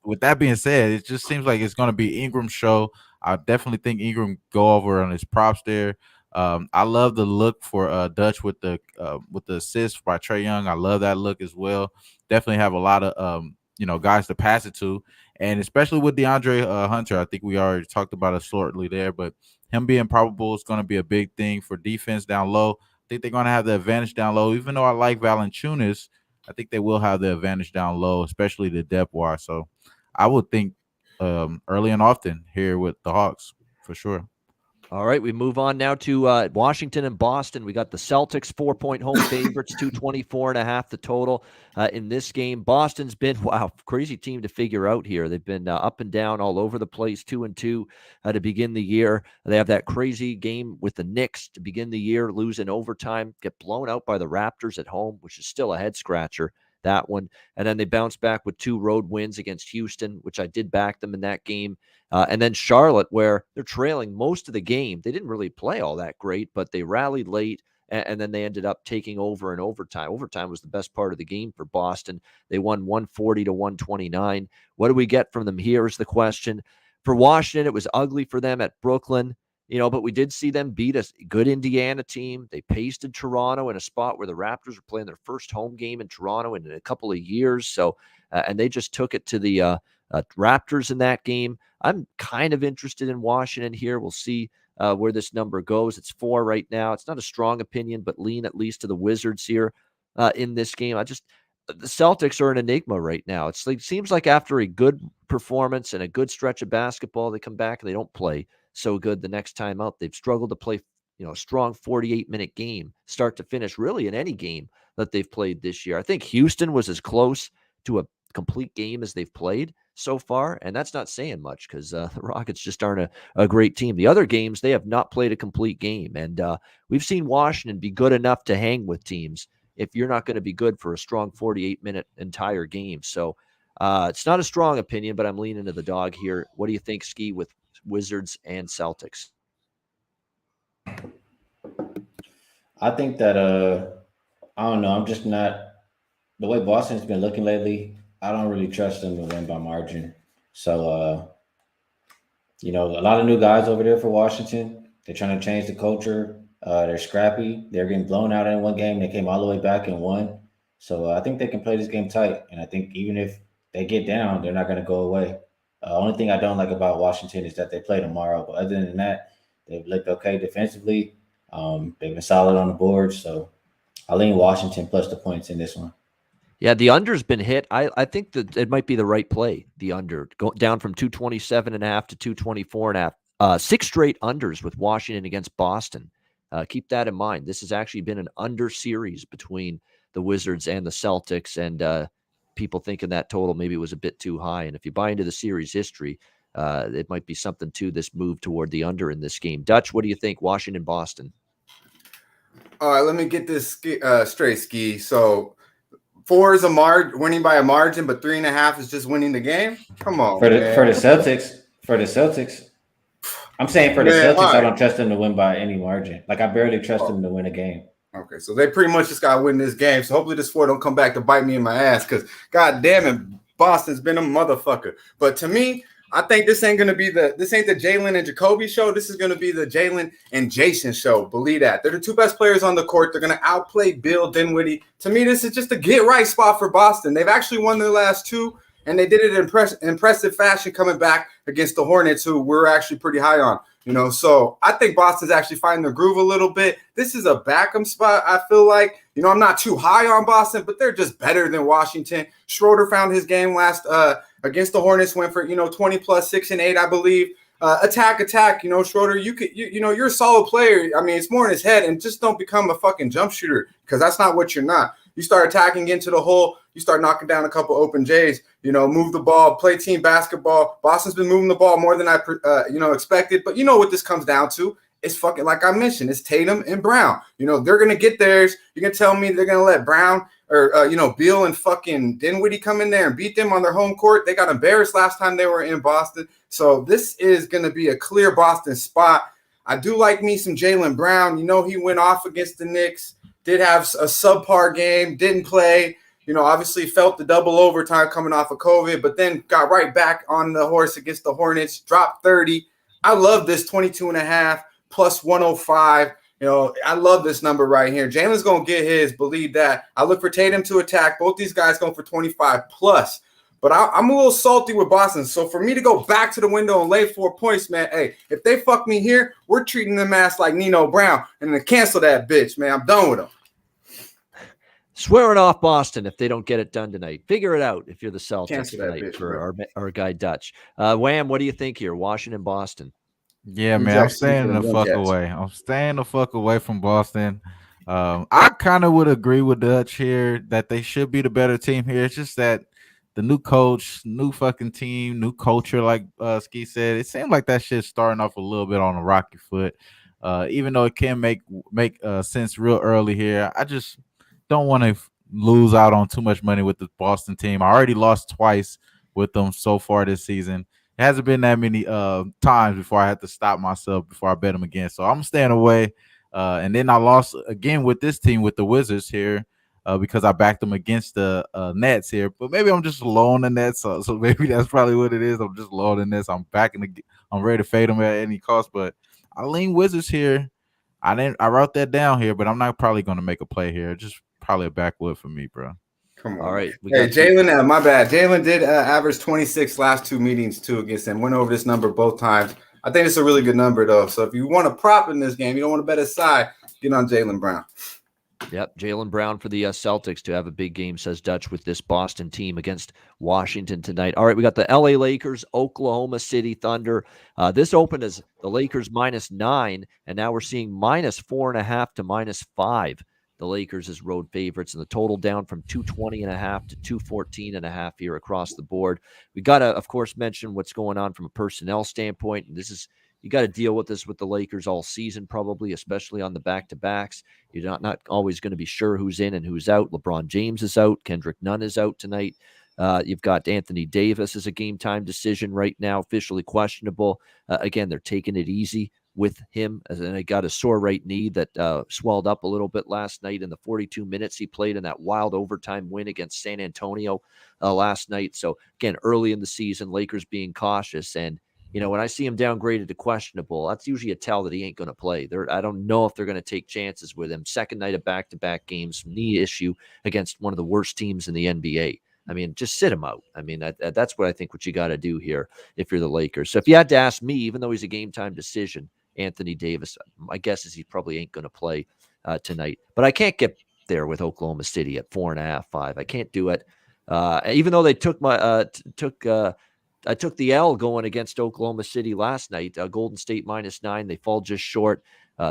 with that being said, it just seems like it's going to be Ingram's show. I definitely think Ingram go over on his props there. I love the look for Dutch with the assist by Trey Young. I love that look as well. Definitely have a lot of guys to pass it to, and especially with DeAndre Hunter. I think we already talked about it shortly there, but him being probable is going to be a big thing for defense down low. I think they're going to have the advantage down low. Even though I like Valanciunas, I think they will have the advantage down low, especially the depth wise. So I would think early and often here with the Hawks for sure. All right, we move on now to Washington and Boston. We got the Celtics 4-point home favorites, 224.5 the total in this game. Boston's been, wow, crazy team to figure out here. They've been up and down all over the place, 2-2 to begin the year. They have that crazy game with the Knicks to begin the year, lose in overtime, get blown out by the Raptors at home, which is still a head scratcher, that one. And then they bounce back with 2 road wins against Houston, which I did back them in that game. And then Charlotte, where they're trailing most of the game. They didn't really play all that great, but they rallied late, and then they ended up taking over in overtime. Overtime was the best part of the game for Boston. They won 140-129. What do we get from them here is the question. For Washington, it was ugly for them at Brooklyn, but we did see them beat a good Indiana team. They pasted Toronto in a spot where the Raptors were playing their first home game in Toronto in a couple of years. So, and they just took it to the Raptors in that game. I'm kind of interested in Washington here. We'll see where this number goes. It's 4 right now. It's not a strong opinion, but lean at least to the Wizards here in this game. The Celtics are an enigma right now. It seems like after a good performance and a good stretch of basketball, they come back and they don't play so good the next time out. They've struggled to play, a strong 48-minute game, start to finish, really in any game that they've played this year. I think Houston was as close to a complete game as they've played so far, and that's not saying much because the Rockets just aren't a great team. The other games, they have not played a complete game, and we've seen Washington be good enough to hang with teams if you're not going to be good for a strong 48-minute entire game. So it's not a strong opinion, but I'm leaning to the dog here. What do you think, Skee, with Wizards and Celtics? I think that I don't know. I'm just not the way Boston's been looking lately. I don't really trust them to win by margin. So a lot of new guys over there for Washington. They're trying to change the culture. They're scrappy. They're getting blown out in one game. They came all the way back and won. So I think they can play this game tight. And I think even if they get down, they're not going to go away. Only thing I don't like about Washington is that they play tomorrow. But other than that, they've looked okay defensively. They've been solid on the board. So I lean Washington plus the points in this one. Yeah, the under's been hit. I think that it might be the right play, the under, go down from 227.5 to 224.5. 6 straight unders with Washington against Boston. Keep that in mind. This has actually been an under series between the Wizards and the Celtics, and people thinking that total maybe was a bit too high. And if you buy into the series history, it might be something to this move toward the under in this game. Dutch, what do you think? Washington, Boston. All right, let me get this straight, Skee. So 4 is winning by a margin, but 3.5 is just winning the game. Come on, for the Celtics. I'm saying for the Celtics, right. I don't trust them to win by any margin. Like I barely trust them to win a game. Okay, so they pretty much just got to win this game. So hopefully this 4 don't come back to bite me in my ass because, God damn it, Boston's been a motherfucker. But to me, I think this ain't the Jalen and Jacoby show. This is going to be the Jalen and Jason show. Believe that. They're the 2 best players on the court. They're going to outplay Bill Dinwiddie. To me, this is just a get-right spot for Boston. They've actually won their last 2, and they did it in impressive fashion coming back against the Hornets, who we're actually pretty high on. So I think Boston's actually finding their groove a little bit. This is a backup spot, I feel like. I'm not too high on Boston, but they're just better than Washington. Schroeder found his game last against the Hornets, went for 20 plus 6 and 8, I believe. Attack. Schroeder, you're a solid player. I mean, it's more in his head, and just don't become a fucking jump shooter because that's not what you're not. You start attacking into the hole, you start knocking down a couple open J's, move the ball, play team basketball. Boston's been moving the ball more than I expected, but you know what this comes down to? It's fucking, like I mentioned, it's Tatum and Brown. They're going to get theirs. You're going to tell me they're going to let Brown or, Beal and fucking Dinwiddie come in there and beat them on their home court? They got embarrassed last time they were in Boston. So this is going to be a clear Boston spot. I do like me some Jaylen Brown. He went off against the Knicks, did have a subpar game, didn't play. Obviously felt the double overtime coming off of COVID, but then got right back on the horse against the Hornets, dropped 30. I love this 22.5 plus 105. I love this number right here. Jalen's going to get his, believe that. I look for Tatum to attack. Both these guys going for 25 plus. But I'm a little salty with Boston. So for me to go back to the window and lay 4 points, man, hey, if they fuck me here, we're treating them ass like Nino Brown and then cancel that bitch, man. I'm done with them. Swearing off Boston if they don't get it done tonight. Figure it out if you're the Celtics tonight for our guy Dutch. Wham, what do you think here? Washington, Boston. Yeah, Who man, I'm Jackson see for staying them the young fuck cats? away. I'm staying the fuck away from Boston. I kind of would agree with Dutch here that they should be the better team here. It's just that the new coach, new fucking team, new culture, like Ski said, it seemed like that shit's starting off a little bit on a rocky foot. Even though it can make sense real early here, I just don't want to lose out on too much money with the Boston team. I already lost twice with them so far this season. It hasn't been that many times before I had to stop myself before I bet them again. So I'm staying away. And then I lost again with this team with the Wizards here because I backed them against the Nets here. But maybe I'm just low on the Nets, so maybe that's probably what it is. I'm just low on the Nets. I'm ready to fade them at any cost. But I lean Wizards here. I wrote that down here, but I'm not probably going to make a play here. Just probably a backwood for me, bro. Come All on. right. Hey, Jalen, my bad. Jalen did average 26 last two meetings, too, against them. Went over this number both times. I think it's a really good number, though. So if you want to prop in this game, you don't want to bet his side, get on Jalen Brown. Yep, Jaylen Brown for the Celtics to have a big game, says Dutch, with this Boston team against Washington tonight. All right, we got the LA Lakers, Oklahoma City Thunder. This opened as the Lakers -9, and now we're seeing -4.5 to -5. The Lakers as road favorites, and the total down from 220.5 to 214.5 here across the board. We got to, of course, mention what's going on from a personnel standpoint, and this is you got to deal with this with the Lakers all season, probably, especially on the back-to-backs. You're not always going to be sure who's in and who's out. LeBron James is out. Kendrick Nunn is out tonight. You've got Anthony Davis as a game-time decision right now, officially questionable. Again, they're taking it easy with him. And I got a sore right knee that swelled up a little bit last night in the 42 minutes he played in that wild overtime win against San Antonio last night. So, again, early in the season, Lakers being cautious. And when I see him downgraded to questionable, that's usually a tell that he ain't going to play. I don't know if they're going to take chances with him. Second night of back-to-back games, knee issue against one of the worst teams in the NBA. I mean, just sit him out. I mean, that's what I think what you got to do here if you're the Lakers. So if you had to ask me, even though he's a game-time decision, Anthony Davis, my guess is he probably ain't going to play tonight. But I can't get there with Oklahoma City at 4.5, 5. I can't do it. Even though they took I took the L going against Oklahoma City last night. Golden State -9. They fall just short.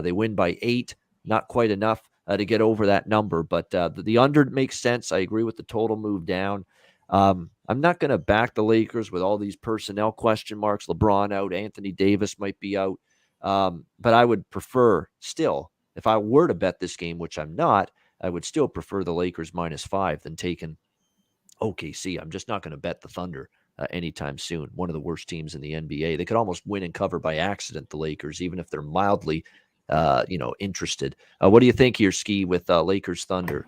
They win by 8. Not quite enough to get over that number. But the under makes sense. I agree with the total move down. I'm not going to back the Lakers with all these personnel question marks. LeBron out. Anthony Davis might be out. But I would prefer still, if I were to bet this game, which I'm not, I would still prefer the Lakers -5 than taking OKC. I'm just not going to bet the Thunder anytime soon. One of the worst teams in the NBA. They could almost win and cover by accident, the Lakers, even if they're mildly, interested. What do you think here, Skee, with Lakers Thunder?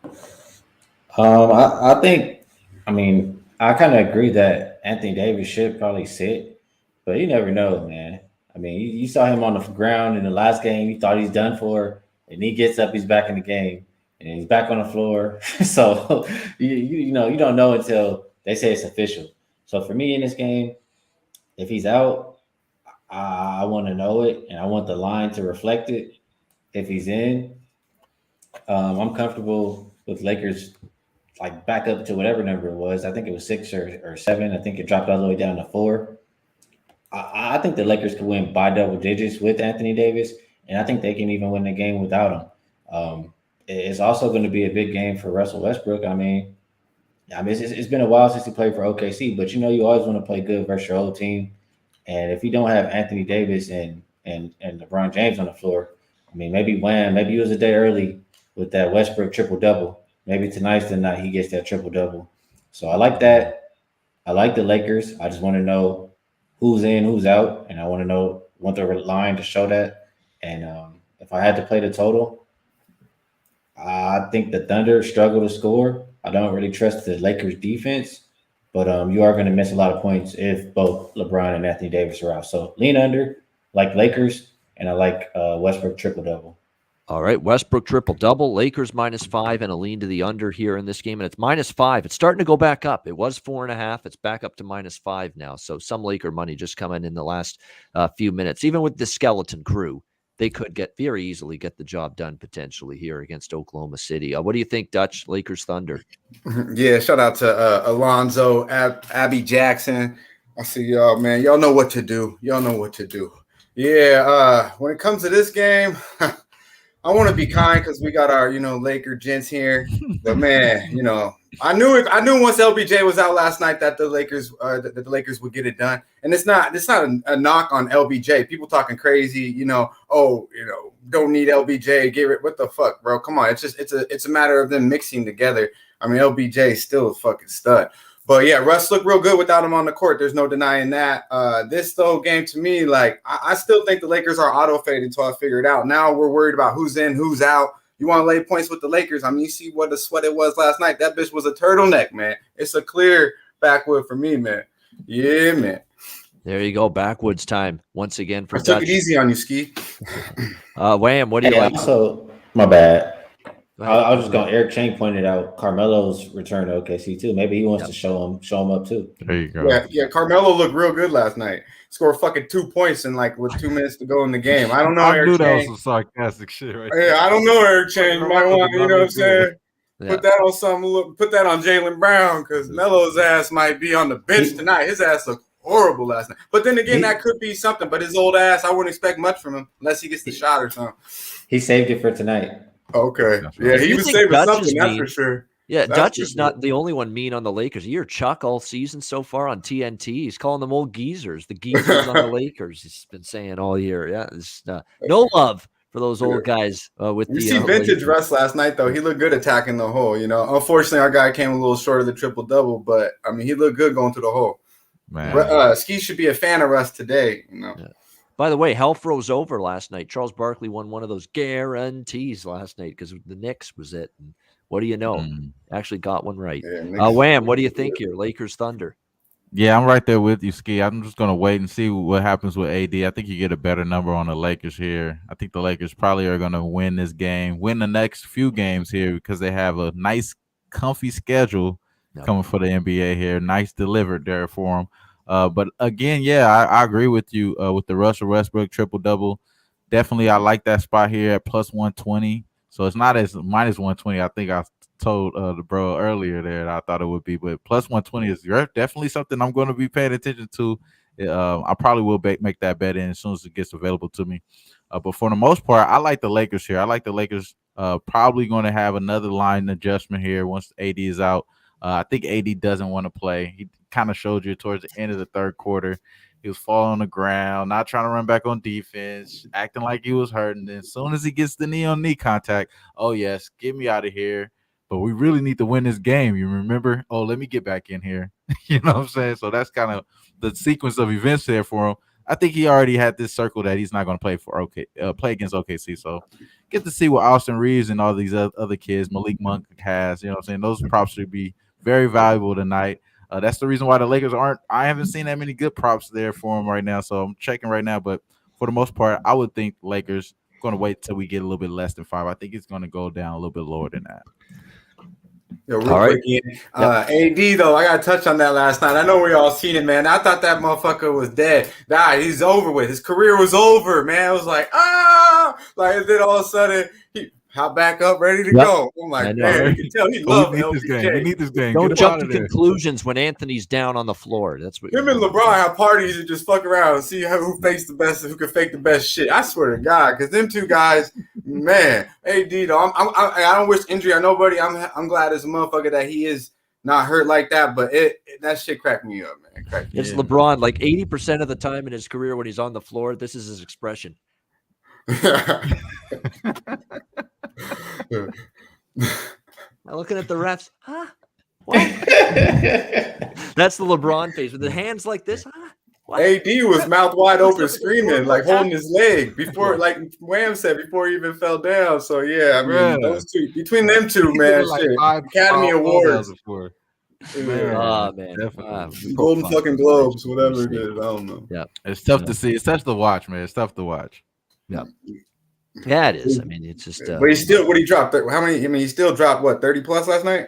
I think, I kind of agree that Anthony Davis should probably sit, but you never know, man. I mean, you saw him on the ground in the last game. You thought he's done for, and he gets up, he's back in the game, and he's back on the floor. So you don't know until they say it's official. So for me in this game, if he's out, I want to know it, and I want the line to reflect it. If he's in, I'm comfortable with Lakers like back up to whatever number it was. I think it was 6 or 7. I think it dropped all the way down to 4. I think the Lakers could win by double digits with Anthony Davis, and I think they can even win the game without him. It's also going to be a big game for Russell Westbrook. It's been a while since he played for OKC, but you always want to play good versus your old team. And if you don't have Anthony Davis and LeBron James on the floor, maybe he was a day early with that Westbrook triple-double. Maybe tonight's the night he gets that triple-double. So I like that. I like the Lakers. I just want to know who's in, who's out, and I want the line to show that. And if I had to play the total, I think the Thunder struggle to score. I don't really trust the Lakers defense, but you are going to miss a lot of points if both LeBron and Anthony Davis are out. So lean under, like Lakers, and I like Westbrook triple-double. All right, Westbrook triple-double, Lakers -5, and a lean to the under here in this game, and it's -5. It's starting to go back up. It was 4.5. It's back up to -5 now. So some Laker money just coming in the last few minutes. Even with the skeleton crew, they could very easily get the job done potentially here against Oklahoma City. What do you think, Dutch? Lakers Thunder? Yeah, shout out to Alonzo, Abby Jackson. I see y'all, man. Y'all know what to do. Yeah, when it comes to this game, I want to be kind because we got our, Laker gents here. But man, I knew it. I knew once LBJ was out last night that the Lakers, would get it done. And it's not a knock on LBJ. People talking crazy, don't need LBJ. Get rid. What the fuck, bro? Come on. It's a matter of them mixing together. I mean, LBJ is still a fucking stud. But yeah, Russ looked real good without him on the court. There's no denying that. This game to me, like I still think the Lakers are auto faded until I figure it out. Now we're worried about who's in, who's out. You want to lay points with the Lakers? I mean, you see what a sweat it was last night. That bitch was a turtleneck, man. It's a clear backwood for me, man. Yeah, man. There you go. Backwoods time once again for I took it easy on you, Skee. Wham, what do you like? Also, my bad. I was just going. Eric Chang pointed out Carmelo's return to OKC too. Maybe he wants to show him up too. There you go. Yeah. Carmelo looked real good last night. Scored fucking 2 points with 2 minutes to go in the game. I don't know. I knew that was some sarcastic shit, right? Yeah, I don't know, Eric Chang. You might want, you know what I'm saying? Yeah. Put that on something. Put that on Jaylen Brown because Melo's ass might be on the bench tonight. His ass looked horrible last night. But then again, that could be something. But his old ass, I wouldn't expect much from him unless he gets the shot or something. He saved it for tonight. Okay. Yeah, he was saving something, that's for sure. Yeah, Dutch is not the only one mean on the Lakers. You hear Chuck all season so far on TNT. He's calling them old geezers, the geezers on the Lakers. He's been saying all year. Yeah, no love for those old guys. You see vintage Russ last night, though. He looked good attacking the hole. Unfortunately, our guy came a little short of the triple-double, but, I mean, he looked good going to the hole. Man. Skee should be a fan of Russ today, Yeah. By the way, hell froze over last night. Charles Barkley won one of those guarantees last night because the Knicks was it. And what do you know? Actually got one right. Yeah, Wham, what do you think here? Lakers Thunder. Yeah, I'm right there with you, Skee. I'm just going to wait and see what happens with AD. I think you get a better number on the Lakers here. I think the Lakers probably are going to win this game, win the next few games here because they have a nice, comfy schedule coming for the NBA here. Nice delivered there for them. But again, I agree with you with the Russell Westbrook triple-double. Definitely, I like that spot here at plus 120. So it's not as minus 120. I think I told the bro earlier there that I thought it would be. But plus 120 is definitely something I'm going to be paying attention to. I probably will make that bet in as soon as it gets available to me. But for the most part, I like the Lakers here. I like the Lakers probably going to have another line adjustment here once AD is out. I think AD doesn't want to play. He kind of showed you towards the end of the third quarter. He was falling on the ground, not trying to run back on defense, acting like he was hurting. Then as soon as he gets the knee-on-knee contact, oh, yes, get me out of here. But we really need to win this game. You remember? Oh, let me get back in here. You know what I'm saying? So that's kind of the sequence of events there for him. I think he already had this circle that he's not going to play play against OKC. So get to see what Austin Reeves and all these other kids, Malik Monk has. You know what I'm saying? Those props should be very valuable tonight. That's the reason why the Lakers I haven't seen that many good props there for them right now. So I'm checking right now. But for the most part, I would think the Lakers going to wait till we get a little bit less than 5. I think it's going to go down a little bit lower than that. Yo, real quick, AD, though, I got to touch on that last night. I know we all seen it, man. I thought that motherfucker was dead. He's over with. His career was over, man. I was like, and then all of a sudden, he hop back up, ready to go. I'm like, man, you can tell he loves LBJ. We need this game. Don't jump to conclusions when Anthony's down on the floor. That's what him and LeBron have parties and just fuck around and see who fakes the best, who can fake the best shit. I swear to God, because them two guys, man, AD, though, I don't wish injury on nobody. I'm glad as a motherfucker that he is not hurt like that, but that shit cracked me up, man. It's LeBron, like 80% of the time in his career when he's on the floor, this is his expression. Looking at the refs, what? That's the LeBron face with the hands like this. What? AD was mouth wide open, screaming, like holding his leg before, like Wham said, before he even fell down. So yeah, I mean, those two, between them two, man, like shit. Academy Awards. Oh man, Golden fucking Globes, whatever it is. I don't know. Yeah, it's tough to see. It's tough to watch, man. It's tough to watch. Yeah. Yeah, it is. I mean, it's just. But he dropped? How many? I mean, he still dropped what 30 plus last night.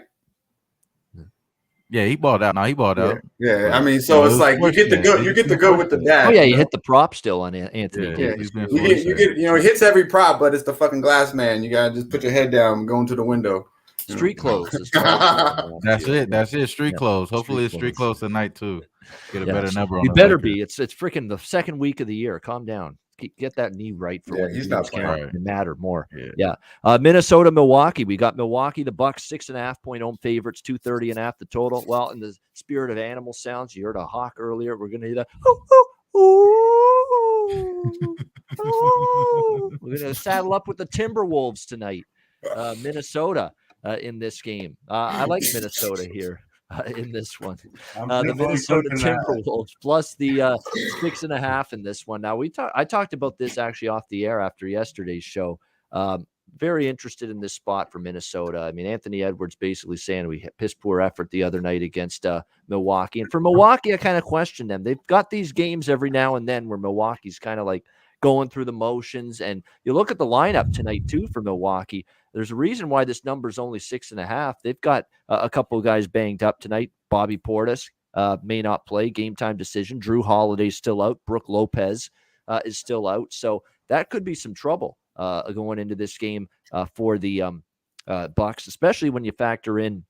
Yeah, he balled out. He balled out. Yeah. I mean, so it's like you get the good. You get the good with the dad. Oh yeah, you hit the prop still on Anthony. Yeah, you get he hits every prop, but it's the fucking glass man. You gotta just put your head down, and go into the window. Street clothes. That's it. Street clothes. Hopefully, it's street clothes tonight too. Get a better number on. You better be. It's freaking the second week of the year. Calm down. get that knee right for Yeah, when he's the not games playing. count and matter more. Yeah. Minnesota, Milwaukee. We got Milwaukee, the Bucks, 6.5-point home favorites, 230.5 the total. Well, in the spirit of animal sounds, you heard a hawk earlier. We're going to hear that. We're going to saddle up with the Timberwolves tonight. Minnesota in this game. I like Minnesota here in this one. The Minnesota Timberwolves plus the 6.5 in this one. Now I talked about this actually off the air after yesterday's show. Very interested in this spot for Minnesota. I mean, Anthony Edwards basically saying we had piss poor effort the other night against Milwaukee. And for Milwaukee, I kind of question them. They've got these games every now and then where Milwaukee's kind of like going through the motions. And you look at the lineup tonight, too, for Milwaukee. There's a reason why this number is only 6.5. They've got a couple of guys banged up tonight. Bobby Portis may not play. Game time decision. Drew Holiday's still out. Brooke Lopez is still out. So that could be some trouble going into this game for the Bucks, especially when you factor in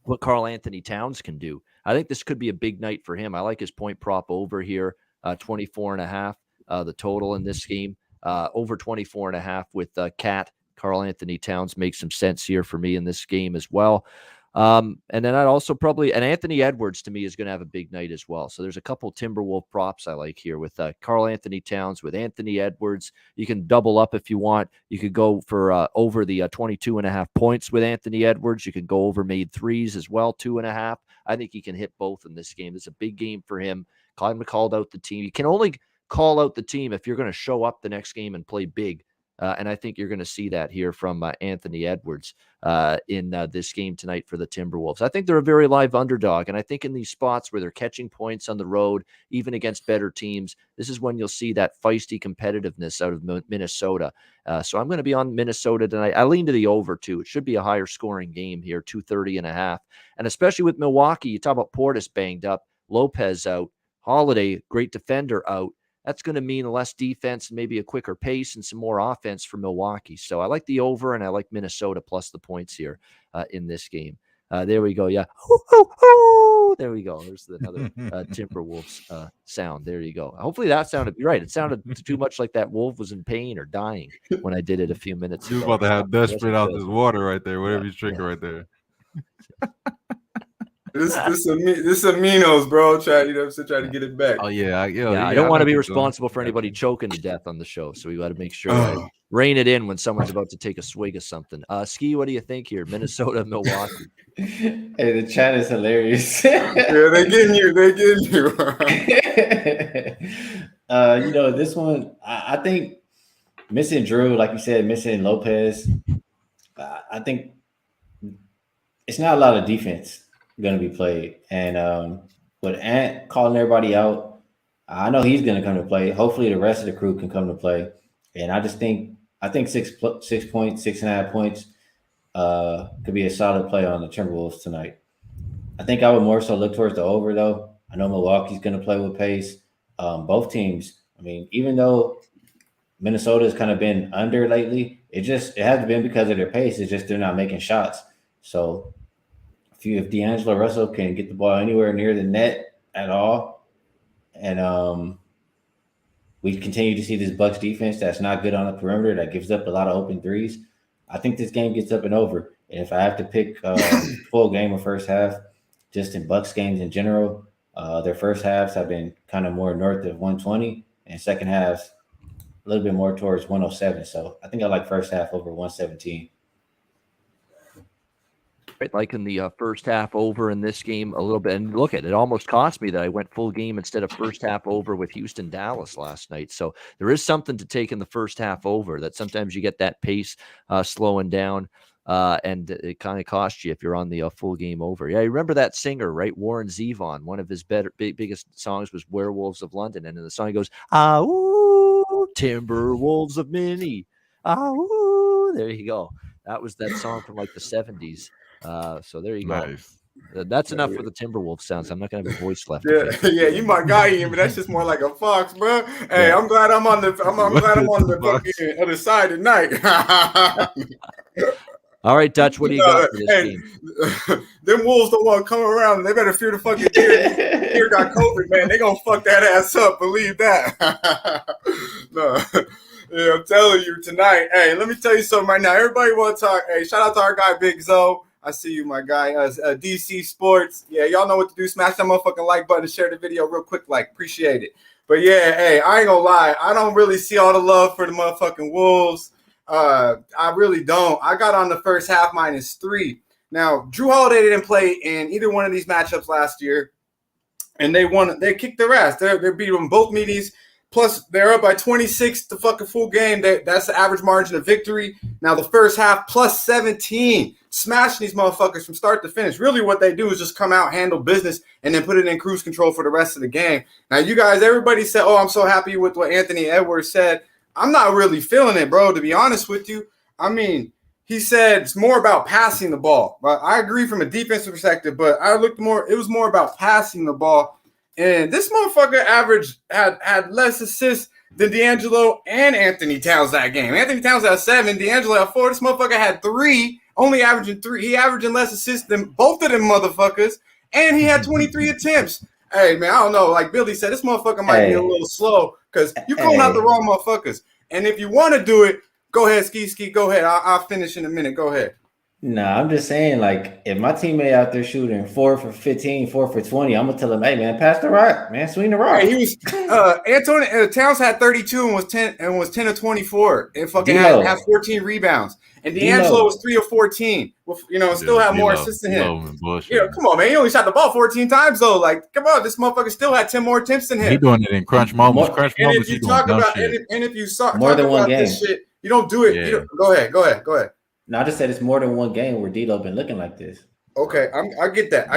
what Karl Anthony Towns can do. I think this could be a big night for him. I like his point prop over here, 24.5, the total in this game, over 24.5 with Cat. Karl Anthony Towns makes some sense here for me in this game as well. And then I'd also probably, and Anthony Edwards to me is going to have a big night as well. So there's a couple Timberwolf props I like here with Karl Anthony Towns, with Anthony Edwards. You can double up if you want. You could go for over the 22.5 points with Anthony Edwards. You can go over made threes as well, 2.5. I think he can hit both in this game. It's a big game for him. Colin called out the team. You can only call out the team if you're going to show up the next game and play big. And I think you're going to see that here from Anthony Edwards in this game tonight for the Timberwolves. I think they're a very live underdog. And I think in these spots where they're catching points on the road, even against better teams, this is when you'll see that feisty competitiveness out of Minnesota. So I'm going to be on Minnesota tonight. I lean to the over, too. It should be a higher scoring game here, 230.5. And especially with Milwaukee, you talk about Portis banged up, Lopez out, Holiday, great defender, out. That's going to mean less defense and maybe a quicker pace and some more offense for Milwaukee. So I like the over, and I like Minnesota plus the points here in this game. There we go. Yeah. There we go. There's another Timberwolves sound. There you go. Hopefully that sounded right. It sounded too much like that wolf was in pain or dying when I did it a few minutes ago. He was about to have Dust spit out this water right there, whatever he's drinking right there. This aminos, bro. Try to get it back. Oh yeah, I don't want to be responsible for anybody choking to death on the show, so we got to make sure I rein it in when someone's about to take a swig of something. Skee, what do you think here? Minnesota, Milwaukee. Hey, the chat is hilarious. Yeah, they're getting you. This one, I think missing Drew, like you said, missing Lopez. I think it's not a lot of defense going to be played, and with Ant calling everybody out, I know he's going to come to play. Hopefully the rest of the crew can come to play, and I think 6 points, 6.5 points could be a solid play on the Timberwolves tonight. I think I would more so look towards the over, though. I know Milwaukee's going to play with pace. Both teams, I mean, even though Minnesota's kind of been under lately, it hasn't been because of their pace. It's just they're not making shots. So if D'Angelo Russell can get the ball anywhere near the net at all, and we continue to see this Bucks defense that's not good on the perimeter, that gives up a lot of open threes, I think this game gets up and over. And if I have to pick full game or first half, just in Bucks games in general, their first halves have been kind of more north of 120, and second halves a little bit more towards 107. So I think I like first half over 117. Right, like in the first half over in this game a little bit. And look, it almost cost me that I went full game instead of first half over with Houston Dallas last night. So there is something to take in the first half over, that sometimes you get that pace slowing down, and it kind of costs you if you're on the full game over. Yeah, you remember that singer, right? Warren Zevon. One of his biggest songs was Werewolves of London. And in the song he goes, "Ah, ooh, Timberwolves of Minnie. Ah, ooh." There you go. That was that song from like the 70s. So there you go. Nice. That's enough for the Timberwolves sounds. I'm not gonna have a voice left. Yeah, you my guy, Ian, but that's just more like a fox, bro. Hey, I'm glad I'm on the fucking other side tonight. All right, Dutch, what do you got for this Hey, game? them Wolves don't want to come around. They better fear the fucking deer. Deer got COVID, man. They gonna fuck that ass up. Believe that. No. Yeah, I'm telling you tonight. Hey, let me tell you something right now. Everybody want to talk. Hey, shout out to our guy Big Zo. I see you, my guy. DC Sports. Yeah, y'all know what to do. Smash that motherfucking like button and share the video real quick. Like, appreciate it. But yeah, hey, I ain't gonna lie. I don't really see all the love for the motherfucking Wolves. I really don't. I got on the first half -3. Now, Drew Holiday didn't play in either one of these matchups last year, and they won. They kicked their ass. They beat them both meetings. Plus, they're up by 26 the fucking full game. That's the average margin of victory. Now, the first half plus 17, smashing these motherfuckers from start to finish. Really, what they do is just come out, handle business, and then put it in cruise control for the rest of the game. Now, you guys, everybody said, "Oh, I'm so happy with what Anthony Edwards said." I'm not really feeling it, bro, to be honest with you. I mean, he said it's more about passing the ball. But I agree from a defensive perspective, but it was more about passing the ball. And this motherfucker had less assists than D'Angelo and Anthony Towns that game. Anthony Towns had 7, D'Angelo had 4. This motherfucker had 3, only averaging 3. He averaging less assists than both of them motherfuckers, and he had 23 attempts. Hey, man, I don't know. Like Billy said, this motherfucker might be a little slow because you're calling out the wrong motherfuckers. And if you want to do it, go ahead, Ski. Go ahead. I'll finish in a minute. Go ahead. Nah, I'm just saying, like, if my teammate out there shooting 4 for 15, 4 for 20, I'm gonna tell him, hey man, pass the rock, man, swing the rock. Hey, he was Anthony Towns had 32 and was 10 of 24 and fucking had 14 rebounds. And D'Angelo was 3 of 14. Well, still had more assists than him. Yeah, come on, man. He only shot the ball 14 times though. Like, come on, this motherfucker still had 10 more attempts than him. He doing it in crunch moments. And if you talk about more than one game, this shit, you don't do it. Yeah. Go ahead. No, I just said it's more than one game where D'Lo been looking like this. Okay, I get that.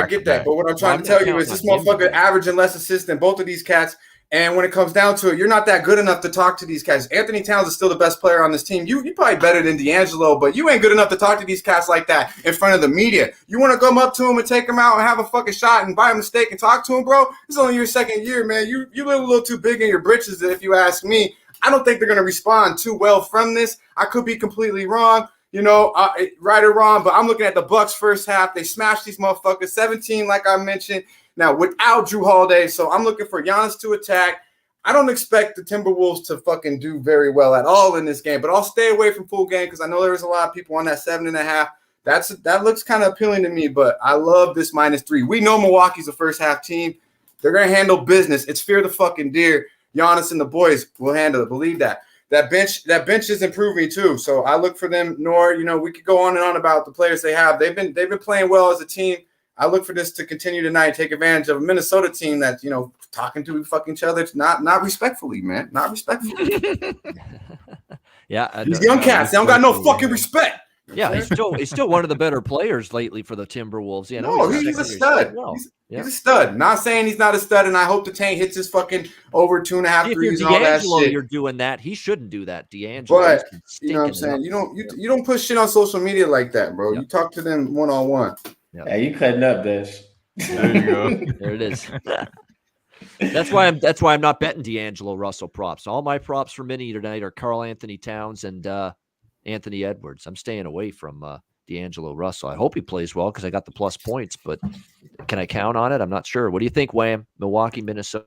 But what I'm trying to tell you is this motherfucker averaging less assists than both of these cats. And when it comes down to it, you're not that good enough to talk to these guys. Anthony Towns is still the best player on this team. You probably better than D'Angelo, but you ain't good enough to talk to these cats like that in front of the media. You want to come up to him and take him out and have a fucking shot and buy him a steak and talk to him, bro? This is only your second year, man. You live a little too big in your britches, if you ask me. I don't think they're going to respond too well from this. I could be completely wrong. Right or wrong, but I'm looking at the Bucks first half. They smashed these motherfuckers, 17, like I mentioned. Now, without Drew Holiday, so I'm looking for Giannis to attack. I don't expect the Timberwolves to fucking do very well at all in this game, but I'll stay away from full game because I know there's a lot of people on that 7.5. That looks kind of appealing to me, but I love this -3. We know Milwaukee's a first half team. They're going to handle business. It's fear the fucking deer. Giannis and the boys will handle it. Believe that. That bench is improving too. So I look for them. We could go on and on about the players they have. They've been playing well as a team. I look for this to continue tonight, take advantage of a Minnesota team that's talking to fucking each other, not respectfully, man, not respectfully. Yeah, these young cats, they don't got no fucking respect. Yeah, he's still one of the better players lately for the Timberwolves. He's a stud. He's a stud. Not saying he's not a stud, and I hope the tank hits his fucking over 2.5 threes and all that shit. You're doing that. He shouldn't do that, D'Angelo. But you know what I'm saying? You don't push shit on social media like that, bro. Yep. You talk to them one-on-one. Yep. Hey, you cutting up, Dash. There you go. There it is. That's why I'm not betting D'Angelo Russell props. All my props for mini tonight are Karl Anthony Towns and Anthony Edwards. I'm staying away from D'Angelo Russell. I hope he plays well because I got the plus points, but can I count on it? I'm not sure. What do you think, Wham? Milwaukee, Minnesota?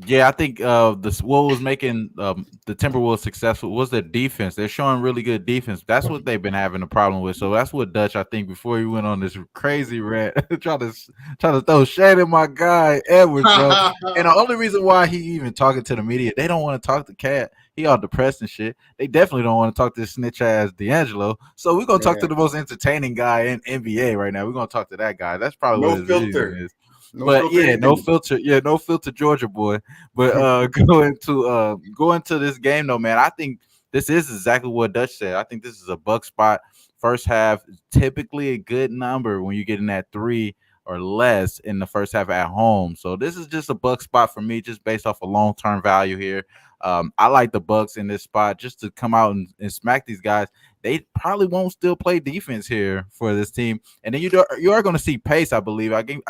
Yeah, I think what was making the Timberwolves successful was their defense. They're showing really good defense. That's what they've been having a problem with. So that's what Dutch, I think, before he went on this crazy rant, trying to throw shade at my guy Edwards, bro. And the only reason why he even talking to the media, they don't want to talk to Cat. He all depressed and shit. They definitely don't want to talk to this snitch ass D'Angelo. So we're gonna talk to the most entertaining guy in NBA right now. We're gonna talk to that guy. That's probably what his filter is. No filter. Yeah, no filter, Georgia boy. But go into this game though, man. I think this is exactly what Dutch said. I think this is a buck spot. First half, typically a good number when you get in that 3 or less in the first half at home. So this is just a buck spot for me, just based off a long-term value here. I like the Bucks in this spot just to come out and smack these guys. They probably won't still play defense here for this team, and then you are going to see pace. I believe I think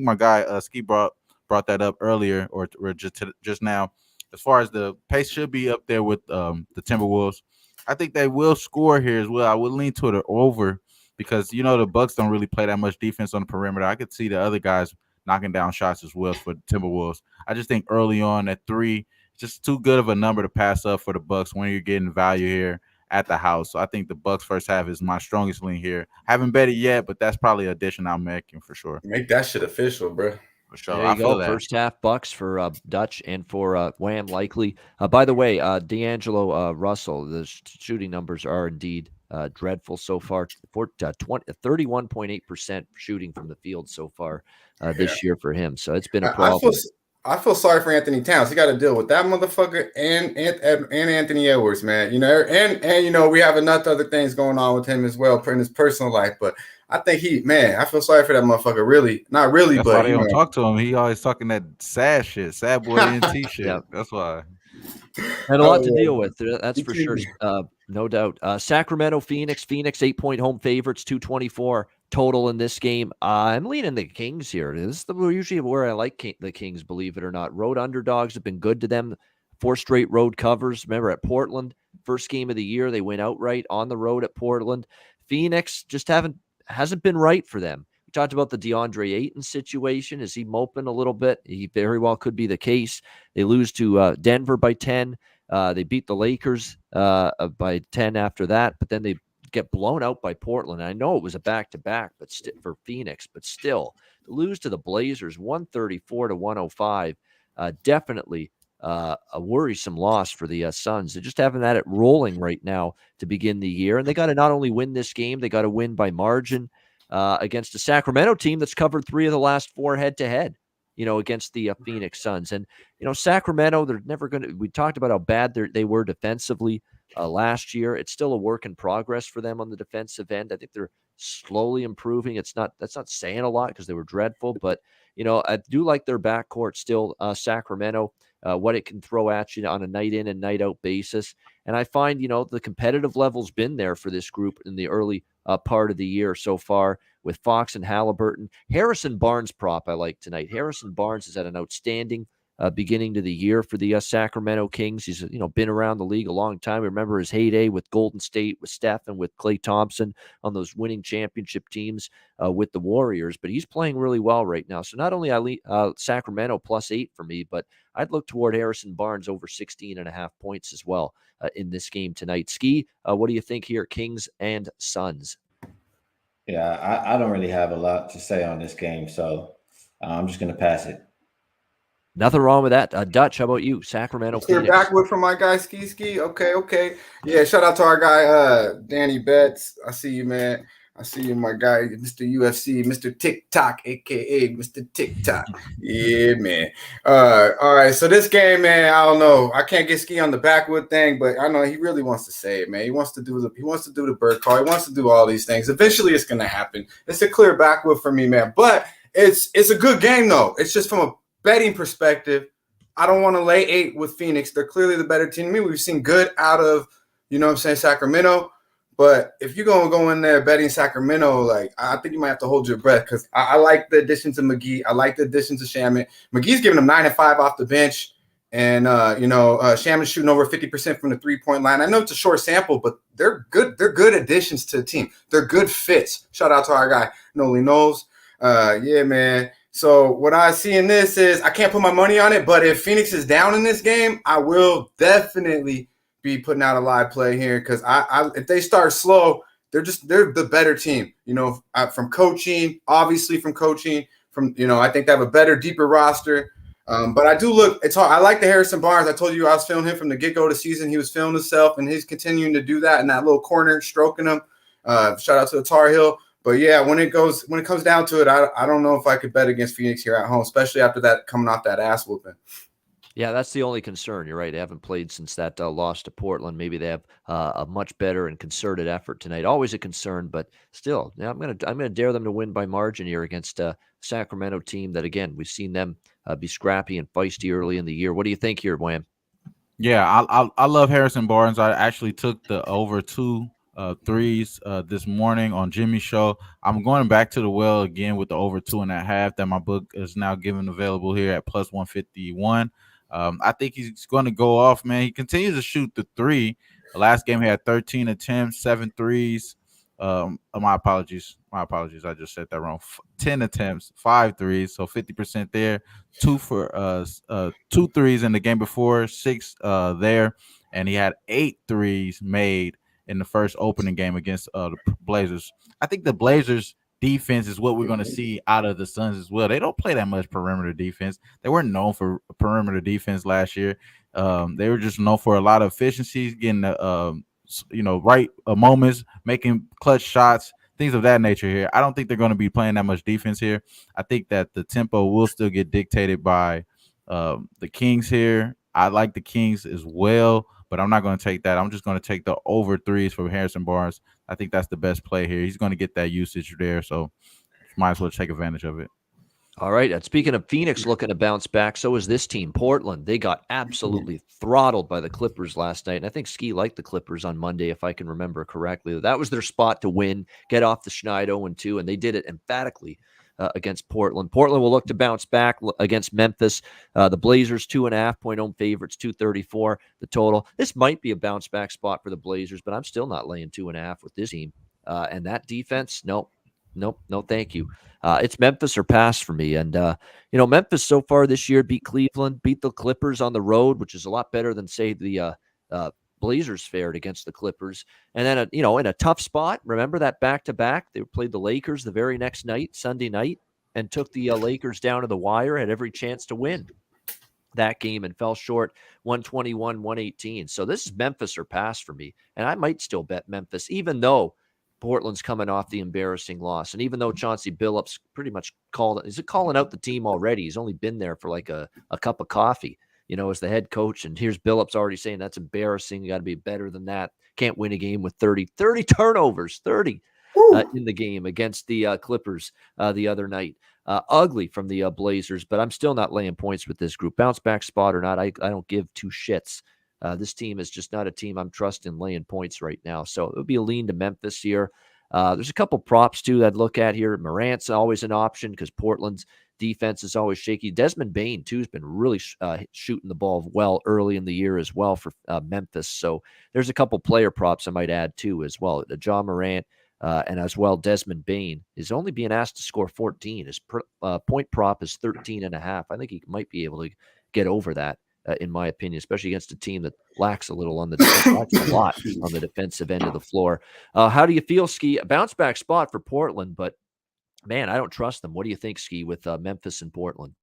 my guy Skee brought that up earlier or just now. As far as the pace should be up there with the Timberwolves. I think they will score here as well. I would lean to the over because the Bucks don't really play that much defense on the perimeter. I could see the other guys knocking down shots as well for the Timberwolves. I just think early on at 3, just too good of a number to pass up for the Bucks when you're getting value here at the house. So I think the Bucks first half is my strongest lean here. Haven't bet it yet, but that's probably an addition I'm making for sure. Make that shit official, bro. For sure. There you go. First half Bucks for Dutch and for Wham likely. By the way, D'Angelo Russell, the shooting numbers are indeed dreadful so far. 31.8% shooting from the field so far this year for him. So it's been a problem. I feel sorry for Anthony Towns. He got to deal with that motherfucker and Anthony Edwards, man. And we have enough other things going on with him as well in his personal life. But I think I feel sorry for that motherfucker. Really, not really, that's but why they don't talk to him. He always talking that sad shit, sad boy NT shit. Yep. That's why. Had a lot to deal with. That's for sure. No doubt. Sacramento, Phoenix. Phoenix 8-point home favorites, 224 total in this game. I'm leaning the Kings here. This is usually where I like the Kings, believe it or not. Road underdogs have been good to them. 4 straight road covers. Remember at Portland, first game of the year, they went outright on the road at Portland. Phoenix just hasn't been right for them. We talked about the DeAndre Ayton situation. Is he moping a little bit? He very well could be the case. They lose to Denver by 10. They beat the Lakers by 10 after that, but then they get blown out by Portland. I know it was a back-to-back for Phoenix, but still, to lose to the Blazers 134-105, definitely a worrisome loss for the Suns. They're just having that rolling right now to begin the year, and they got to not only win this game, they got to win by margin against a Sacramento team that's covered 3 of the last 4 head-to-head, against the Phoenix Suns. And, Sacramento, they're never going to – we talked about how bad they were defensively last year. It's still a work in progress for them on the defensive end. I think they're slowly improving. That's not saying a lot because they were dreadful, but, I do like their backcourt still, Sacramento, what it can throw at you on a night in and night out basis. And I find, the competitive level's been there for this group in the early part of the year so far with Fox and Halliburton. Harrison Barnes prop I like tonight. Harrison Barnes has had an outstanding beginning to the year for the Sacramento Kings. He's been around the league a long time. Remember his heyday with Golden State, with Steph, and with Klay Thompson on those winning championship teams with the Warriors. But he's playing really well right now. So not only Sacramento +8 for me, but I'd look toward Harrison Barnes over 16.5 points as well in this game tonight. Skee, what do you think here, Kings and Suns? Yeah, I don't really have a lot to say on this game, so I'm just going to pass it. Nothing wrong with that. Dutch, how about you? Sacramento, Clear Phoenix. backward from my guy, Skee. Okay. Yeah, shout out to our guy, Danny Betts. I see you, man. I see you, my guy, Mr. UFC, Mr. TikTok, a.k.a. Mr. TikTok. Yeah, man. All right, so this game, man, I don't know. I can't get Skee on the backwood thing, but I know he really wants to say it, man. He wants to do the bird call. He wants to do all these things. Eventually, it's going to happen. It's a clear backwood for me, man. But it's a good game, though. It's just from a betting perspective, I don't want to lay 8 with Phoenix. They're clearly the better team. I mean, we've seen good out of, Sacramento. But if you're going to go in there betting Sacramento, I think you might have to hold your breath because I like the additions of McGee. I like the additions of Shaman. McGee's giving them 9 and 5 off the bench. And, Shaman's shooting over 50% from the 3-point line. I know it's a short sample, but they're good. They're good additions to the team. They're good fits. Shout out to our guy, Noli Knowles. Yeah, man. So what I see in this is I can't put my money on it, but if Phoenix is down in this game, I will definitely be putting out a live play here because if they start slow, they're the better team. From coaching, obviously from coaching, I think they have a better, deeper roster. But I do look. It's hard. I like the Harrison Barnes. I told you I was feeling him from the get-go of the season. He was feeling himself, and he's continuing to do that in that little corner, stroking him. Shout out to the Tar Heel. But yeah, when it comes down to it, I don't know if I could bet against Phoenix here at home, especially after that coming off that ass whooping. Yeah, that's the only concern. You're right. They haven't played since that loss to Portland. Maybe they have a much better and concerted effort tonight. Always a concern, but still, yeah, I'm gonna dare them to win by margin here against a Sacramento team that, again, we've seen them be scrappy and feisty early in the year. What do you think here, Wham? Yeah, I love Harrison Barnes. I actually took the over 2 threes this morning on Jimmy's show. I'm going back to the well again with the over 2.5 that my book is now giving available here at +151. I think he's going to go off, man. He continues to shoot the 3. The last game he had 13 attempts, 7 threes. My apologies. My apologies. I just said that wrong. 10 attempts, 5 threes, so 50% there. 2 threes in the game before, 6 there, and he had 8 threes made in the first opening game against the Blazers. I think the Blazers defense is what we're going to see out of the Suns as well. They don't play that much perimeter defense. They weren't known for perimeter defense last year. They were just known for a lot of efficiencies, getting the right moments, making clutch shots, things of that nature here. I don't think they're going to be playing that much defense here. I think that the tempo will still get dictated by the Kings here. I like the Kings as well, but I'm not going to take that. I'm just going to take the over threes for Harrison Barnes. I think that's the best play here. He's going to get that usage there, so might as well take advantage of it. All right. And speaking of Phoenix looking to bounce back, so is this team, Portland. They got absolutely throttled by the Clippers last night. And I think Skee liked the Clippers on Monday, if I can remember correctly. That was their spot to win, get off the Schneid 0-2, and they did it emphatically against Portland. Portland will look to bounce back against Memphis. The Blazers, 2.5-point home favorites, 234 the total. This might be a bounce back spot for the Blazers, but I'm still not laying 2.5 with this team. And that defense, no, thank you. It's Memphis or pass for me. And, Memphis so far this year beat Cleveland, beat the Clippers on the road, which is a lot better than, say, the Blazers fared against the Clippers. And then, in a tough spot, remember that back-to-back? They played the Lakers the very next night, Sunday night, and took the Lakers down to the wire, had every chance to win that game and fell short 121-118. So this is Memphis or pass for me. And I might still bet Memphis, even though Portland's coming off the embarrassing loss. And even though Chauncey Billups pretty much is calling out the team already. He's only been there for like a cup of coffee, as the head coach. And here's Billups already saying that's embarrassing. You got to be better than that. Can't win a game with 30 turnovers, 30 in the game against the Clippers the other night. Ugly from the Blazers, but I'm still not laying points with this group. Bounce back spot or not, I don't give two shits. This team is just not a team I'm trusting laying points right now. So it would be a lean to Memphis here. There's a couple props, too, that I'd look at here. Morant's always an option because Portland's defense is always shaky. Desmond Bane, too, has been really shooting the ball well early in the year as well for Memphis. So there's a couple player props I might add, too, as well. John Morant and as well Desmond Bane is only being asked to score 14. His point prop is 13.5. I think he might be able to get over that. In my opinion, especially against a team that lacks a little on the lacks a lot on the defensive end of the floor. How do you feel, Skee? A bounce back spot for Portland, but man, I don't trust them. What do you think, Skee, with Memphis and Portland?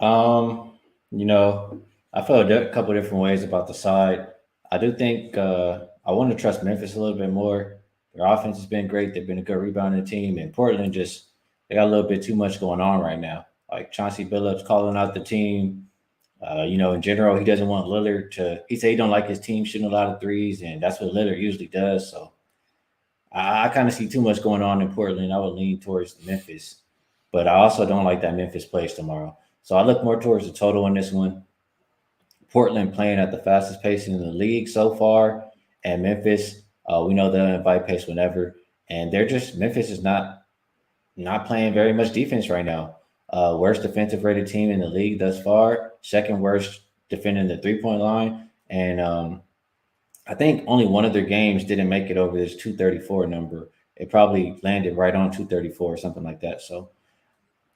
I feel a couple different ways about the side. I do think I want to trust Memphis a little bit more. Their offense has been great. They've been a good rebounding team, and Portland they got a little bit too much going on right now. Like Chauncey Billups calling out the team. In general, he doesn't want Lillard he said he don't like his team shooting a lot of threes, and that's what Lillard usually does. So I kind of see too much going on in Portland. I would lean towards Memphis, but I also don't like that Memphis plays tomorrow. So I look more towards the total in this one. Portland playing at the fastest pace in the league so far, and Memphis, we know they'll invite pace whenever, and Memphis is not playing very much defense right now. Worst defensive rated team in the league thus far, second worst defending the 3-point line. And I think only one of their games didn't make it over this 234 number. It probably landed right on 234 or something like that. So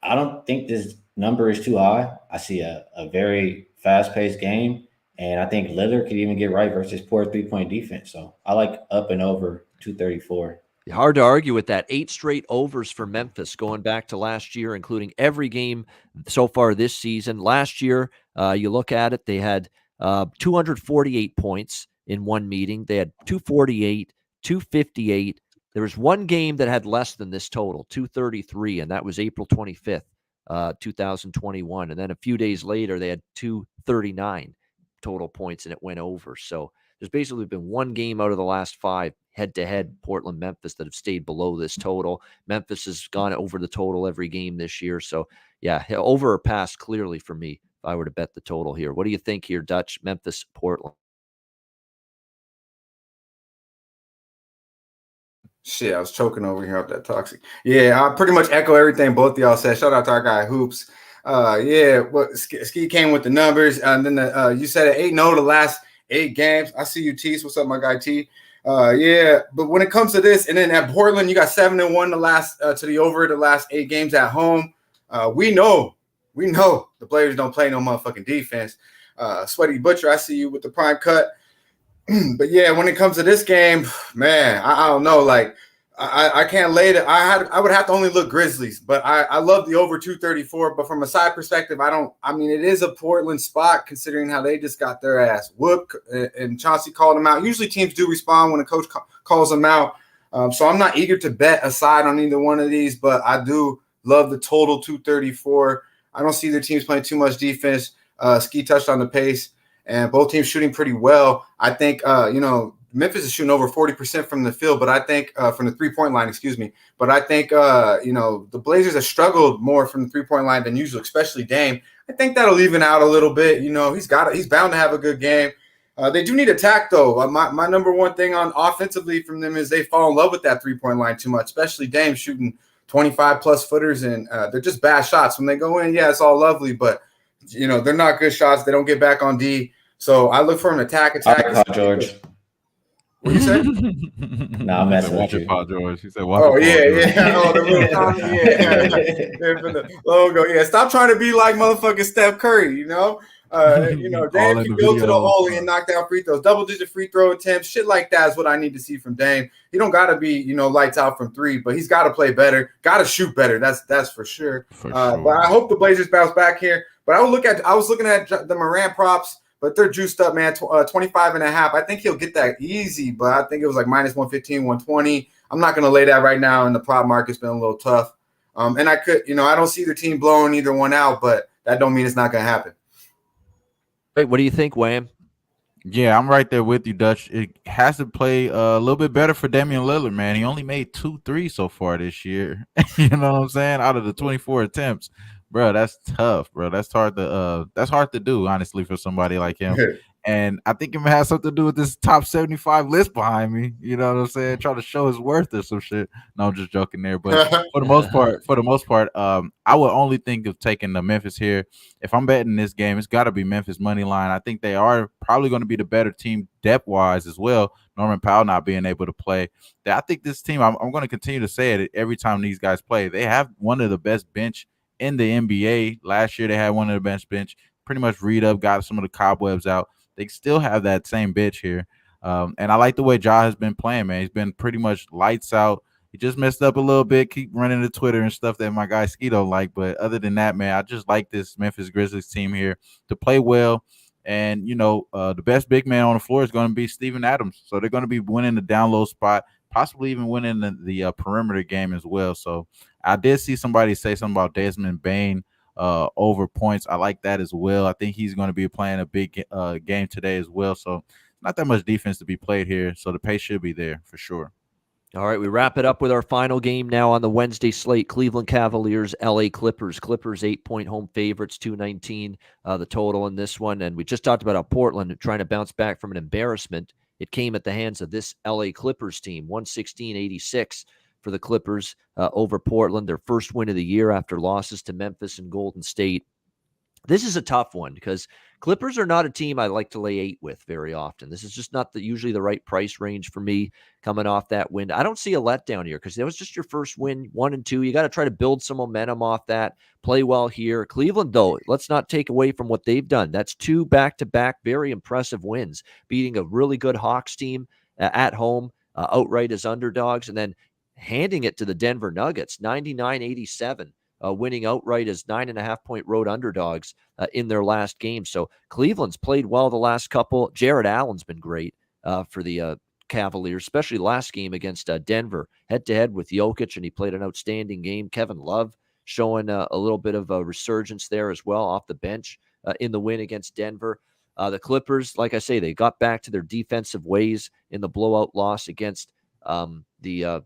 I don't think this number is too high. I see a very fast-paced game, and I think Lillard could even get right versus poor 3-point defense. So I like up and over 234. Hard to argue with that. 8 straight overs for Memphis going back to last year, including every game so far this season. Last year, you look at it, they had 248 points in one meeting. They had 248, 258. There was one game that had less than this total, 233, and that was April 25th, 2021. And then a few days later, they had 239 total points, and it went over. So there's basically been one game out of the last 5 head-to-head Portland-Memphis that have stayed below this total. Memphis has gone over the total every game this year. So, yeah, over or pass clearly for me if I were to bet the total here. What do you think here, Dutch? Memphis, Portland? Shit, I was choking over here off that toxic. Yeah, I pretty much echo everything both of y'all said. Shout out to our guy Hoops. Skee came with the numbers, and then you said it 8-0 the last 8 games. I see you, T. What's up, my guy T? Yeah, but when it comes to this, and then at Portland, you got 7-1 the last to the over the last 8 games at home. We know the Blazers don't play no motherfucking defense. Sweaty Butcher, I see you with the prime cut. But yeah, when it comes to this game, man, I don't know. Like, I can't lay it. I would have to only look Grizzlies, but I love the over 234. But from a side perspective, I mean, it is a Portland spot considering how they just got their ass whooped, and Chauncey called them out. Usually teams do respond when a coach calls them out. So I'm not eager to bet a side on either one of these, but I do love the total 234. I don't see the teams playing too much defense. Skee touched on the pace, and both teams shooting pretty well. I think, Memphis is shooting over 40% from the field, but I think from the 3-point line, But I think, the Blazers have struggled more from the 3-point line than usual, especially Dame. I think that'll even out a little bit. He's bound to have a good game. They do need attack, though. My number one thing on offensively from them is they fall in love with that 3-point line too much, especially Dame shooting 25-plus footers, and they're just bad shots. When they go in, yeah, it's all lovely, but, they're not good shots. They don't get back on D. So I look for an attack. George. What you say? Nah, I'm messing with you. George. He said, oh, yeah. Oh, the little Tommy, yeah. For the logo, yeah. Stop trying to be like motherfucking Steph Curry, Dame can go to the hole and knock down free throws, double-digit free throw attempts, shit like that is what I need to see from Dame. He don't got to be, lights out from 3, but he's got to play better, got to shoot better. That's for sure. But I hope the Blazers bounce back here. But I was looking at the Morant props, but they're juiced up, man. 25.5. I think he'll get that easy, but I think it was like minus 115, 120. I'm not going to lay that right now, and the prop market's been a little tough. And I could, I don't see either team blowing either one out, but that don't mean it's not going to happen. Wait, what do you think, Wham? Yeah, I'm right there with you, Dutch. It has to play a little bit better for Damian Lillard, man. He only made 2 threes so far this year. You know what I'm saying? Out of the 24 attempts. Bro, that's tough, bro. That's hard to do, honestly, for somebody like him. And I think it may have something to do with this top 75 list behind me. You know what I'm saying? Try to show his worth or some shit. No, I'm just joking there. But for the most part, I would only think of taking the Memphis here. If I'm betting this game, it's got to be Memphis money line. I think they are probably going to be the better team depth-wise as well. Norman Powell not being able to play. I think this team, I'm going to continue to say it every time these guys play. They have one of the best bench in the NBA. Last year, they had one of the best bench. Pretty much read up, got some of the cobwebs out. They still have that same bitch here. And I like the way Ja has been playing, man. He's been pretty much lights out. He just messed up a little bit, keep running to Twitter and stuff that my guy Skee don't like. But other than that, man, I just like this Memphis Grizzlies team here to play well. And, the best big man on the floor is going to be Steven Adams. So they're going to be winning the down low spot, possibly even winning the perimeter game as well. So I did see somebody say something about Desmond Bane over points. I like that as well. I think he's going to be playing a big game today as well. So not that much defense to be played here. So the pace should be there for sure. All right, we wrap it up with our final game now on the Wednesday slate. Cleveland Cavaliers, LA Clippers. Clippers 8-point home favorites, 219 the total in this one. And we just talked about how Portland trying to bounce back from an embarrassment. It came at the hands of this LA Clippers team, 116-86 for the Clippers over Portland, their first win of the year after losses to Memphis and Golden State. This is a tough one because Clippers are not a team I like to lay 8 with very often. This is just not usually the right price range for me coming off that win. I don't see a letdown here because that was just your first win, 1 and 2. You got to try to build some momentum off that, play well here. Cleveland, though, let's not take away from what they've done. That's 2 back-to-back very impressive wins, beating a really good Hawks team at home, outright as underdogs, and then handing it to the Denver Nuggets, 99-87. Winning outright as 9.5-point road underdogs in their last game. So Cleveland's played well the last couple. Jared Allen's been great for the Cavaliers, especially last game against Denver, head-to-head with Jokic, and he played an outstanding game. Kevin Love showing a little bit of a resurgence there as well off the bench in the win against Denver. The Clippers, like I say, they got back to their defensive ways in the blowout loss against the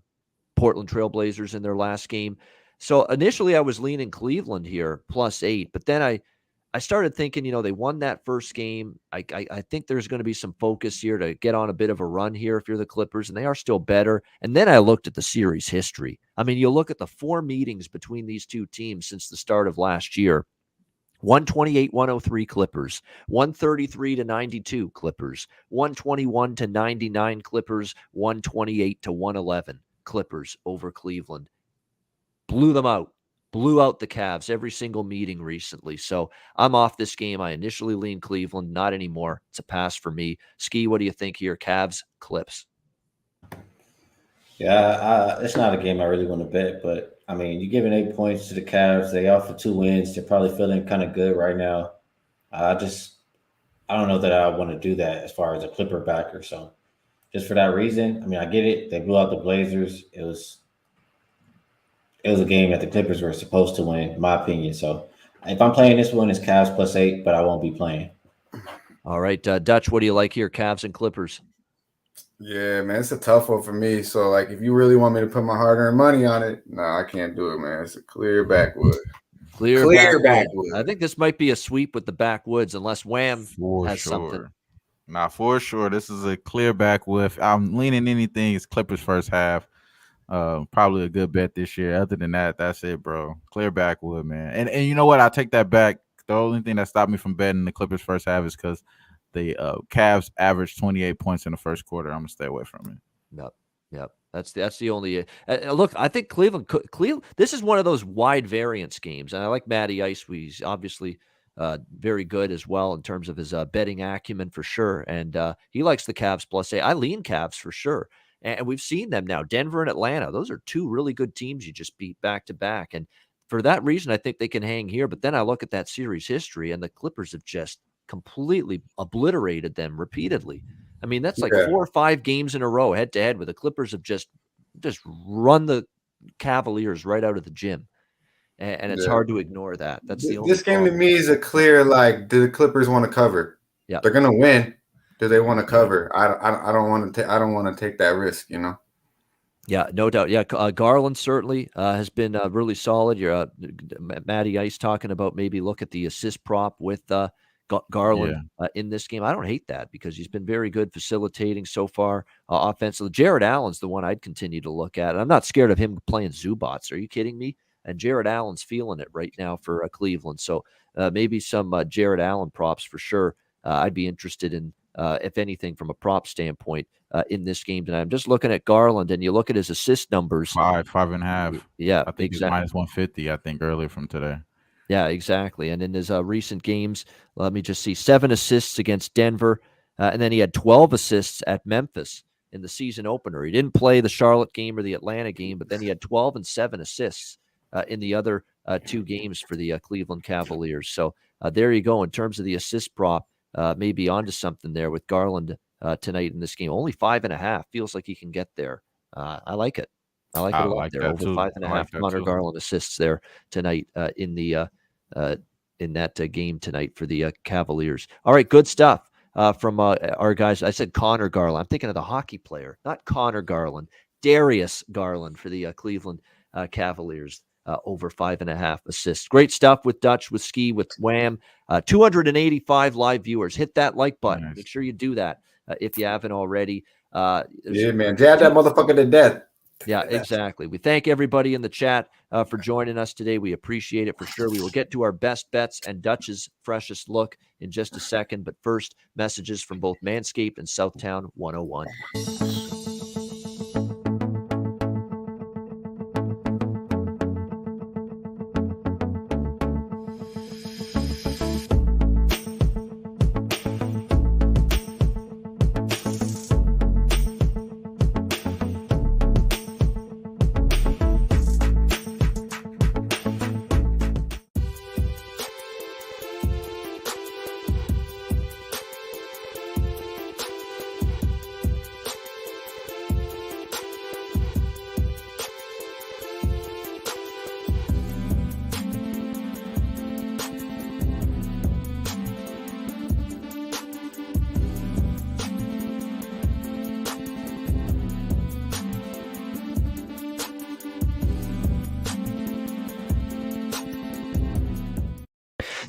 Portland Trailblazers in their last game. So initially I was leaning Cleveland here, +8, but then I started thinking, they won that first game. I think there's going to be some focus here to get on a bit of a run here if you're the Clippers, and they are still better. And then I looked at the series history. I mean, you look at the 4 meetings between these two teams since the start of last year. 128-103 Clippers, 133-92 Clippers, 121-99 Clippers, 128-111 Clippers over Cleveland. Blew them out. Blew out the Cavs every single meeting recently. So I'm off this game. I initially leaned Cleveland, not anymore. It's a pass for me. Skee, what do you think here? Cavs, Clips. Yeah, it's not a game I really want to bet, but I mean, you're giving 8 points to the Cavs. They offer 2 wins. They're probably feeling kind of good right now. I don't know that I want to do that as far as a Clipper backer. So just for that reason, I mean, I get it. They blew out the Blazers. It was a game that the Clippers were supposed to win, in my opinion. So if I'm playing this one, it's Cavs +8, but I won't be playing. All right, Dutch, what do you like here? Cavs and Clippers. Yeah, man, it's a tough one for me. So, like, if you really want me to put my hard-earned money on it, no, I can't do it, man. It's a clear backwood. Clear backwood. I think this might be a sweep with the backwoods, unless Wham For has sure. something. Nah, for sure. This is a clear backwood. I'm leaning anything. It's Clippers first half. Probably a good bet this year. Other than that, that's it, bro. Clear backwood, man. And you know what? I take that back. The only thing that stopped me from betting the Clippers first half is because the Cavs averaged 28 points in the first quarter. I'm gonna stay away from it. Yep. That's the only look. I think Cleveland. This is one of those wide variance games, and I like Matty Ice. He's obviously very good as well in terms of his betting acumen for sure, and he likes the Cavs +8. I lean Cavs for sure, and we've seen them now. Denver and Atlanta; those are two really good teams you just beat back to back, and for that reason, I think they can hang here. But then I look at that series history, and the Clippers have just completely obliterated them repeatedly. I mean, that's like 4 or 5 games in a row head to head where the Clippers have just run the Cavaliers right out of the gym. And it's hard to ignore that. That's the only This game to me is a clear, like, do the Clippers want to cover? Yeah. They're gonna win. Do they want to cover? I don't want to take that risk, you know. Yeah, no doubt. Yeah, Garland certainly has been really solid. You're Matty Ice talking about maybe look at the assist prop with Garland in this game. I don't hate that because he's been very good facilitating so far offensively. Jared Allen's the one I'd continue to look at. And I'm not scared of him playing Zubats. Are you kidding me? And Jared Allen's feeling it right now for Cleveland. So maybe some Jared Allen props for sure. I'd be interested in, if anything, from a prop standpoint in this game tonight. I'm just looking at Garland, and you look at his assist numbers. 5.5. Yeah, I think exactly. it's -150. I think earlier from today. Yeah, exactly. And in his recent games, let me just see, 7 assists against Denver, and then he had 12 assists at Memphis in the season opener. He didn't play the Charlotte game or the Atlanta game, but then he had 12 and 7 assists in the other 2 games for the Cleveland Cavaliers. So there you go. In terms of the assist prop, maybe onto something there with Garland tonight in this game. Only 5.5. Feels like he can get there. I like it. I like it a lot like there. that Over too. 5.5 Connor Garland assists there tonight in that game tonight for the Cavaliers. All right, good stuff from our guys. I said Connor Garland. I'm thinking of the hockey player, not Connor Garland. Darius Garland for the Cleveland Cavaliers. Over 5.5 assists. Great stuff with Dutch, with Skee, with Wham. 285 live viewers. Hit that like button. Nice. Make sure you do that if you haven't already. Yeah, man. Jab that motherfucker to death. Yeah, exactly. We thank everybody in the chat for joining us today. We appreciate it for sure. We will get to our best bets and Dutch's freshest look in just a second. But first, messages from both Manscaped and Southtown 101.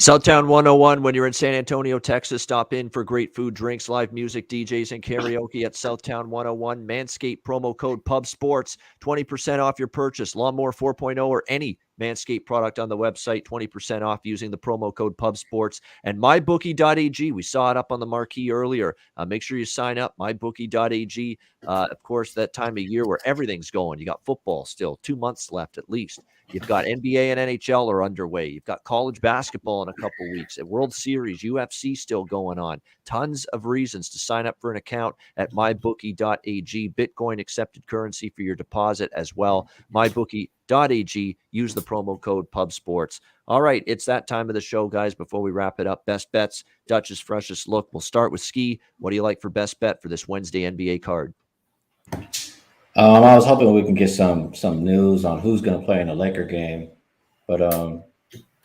Southtown 101, when you're in San Antonio, Texas, stop in for great food, drinks, live music, DJs, and karaoke at Southtown 101. Manscaped promo code PUBSPORTS, 20% off your purchase. Lawnmower 4.0 or any Manscaped product on the website, 20% off using the promo code PubSports. And mybookie.ag, we saw it up on the marquee earlier. Make sure you sign up, mybookie.ag. Of course, that time of year where everything's going. You got football still, 2 months left at least. You've got NBA and NHL are underway. You've got college basketball in a couple weeks. At World Series, UFC still going on. Tons of reasons to sign up for an account at mybookie.ag. Bitcoin accepted currency for your deposit as well. Mybookie.ag. Use the promo code PubSports. All right, it's that time of the show, guys. Before we wrap it up, best bets, Dutch's freshest look. We'll start with Skee. What do you like for best bet for this Wednesday NBA card? I was hoping we can get some news on who's going to play in the Laker game, but I'm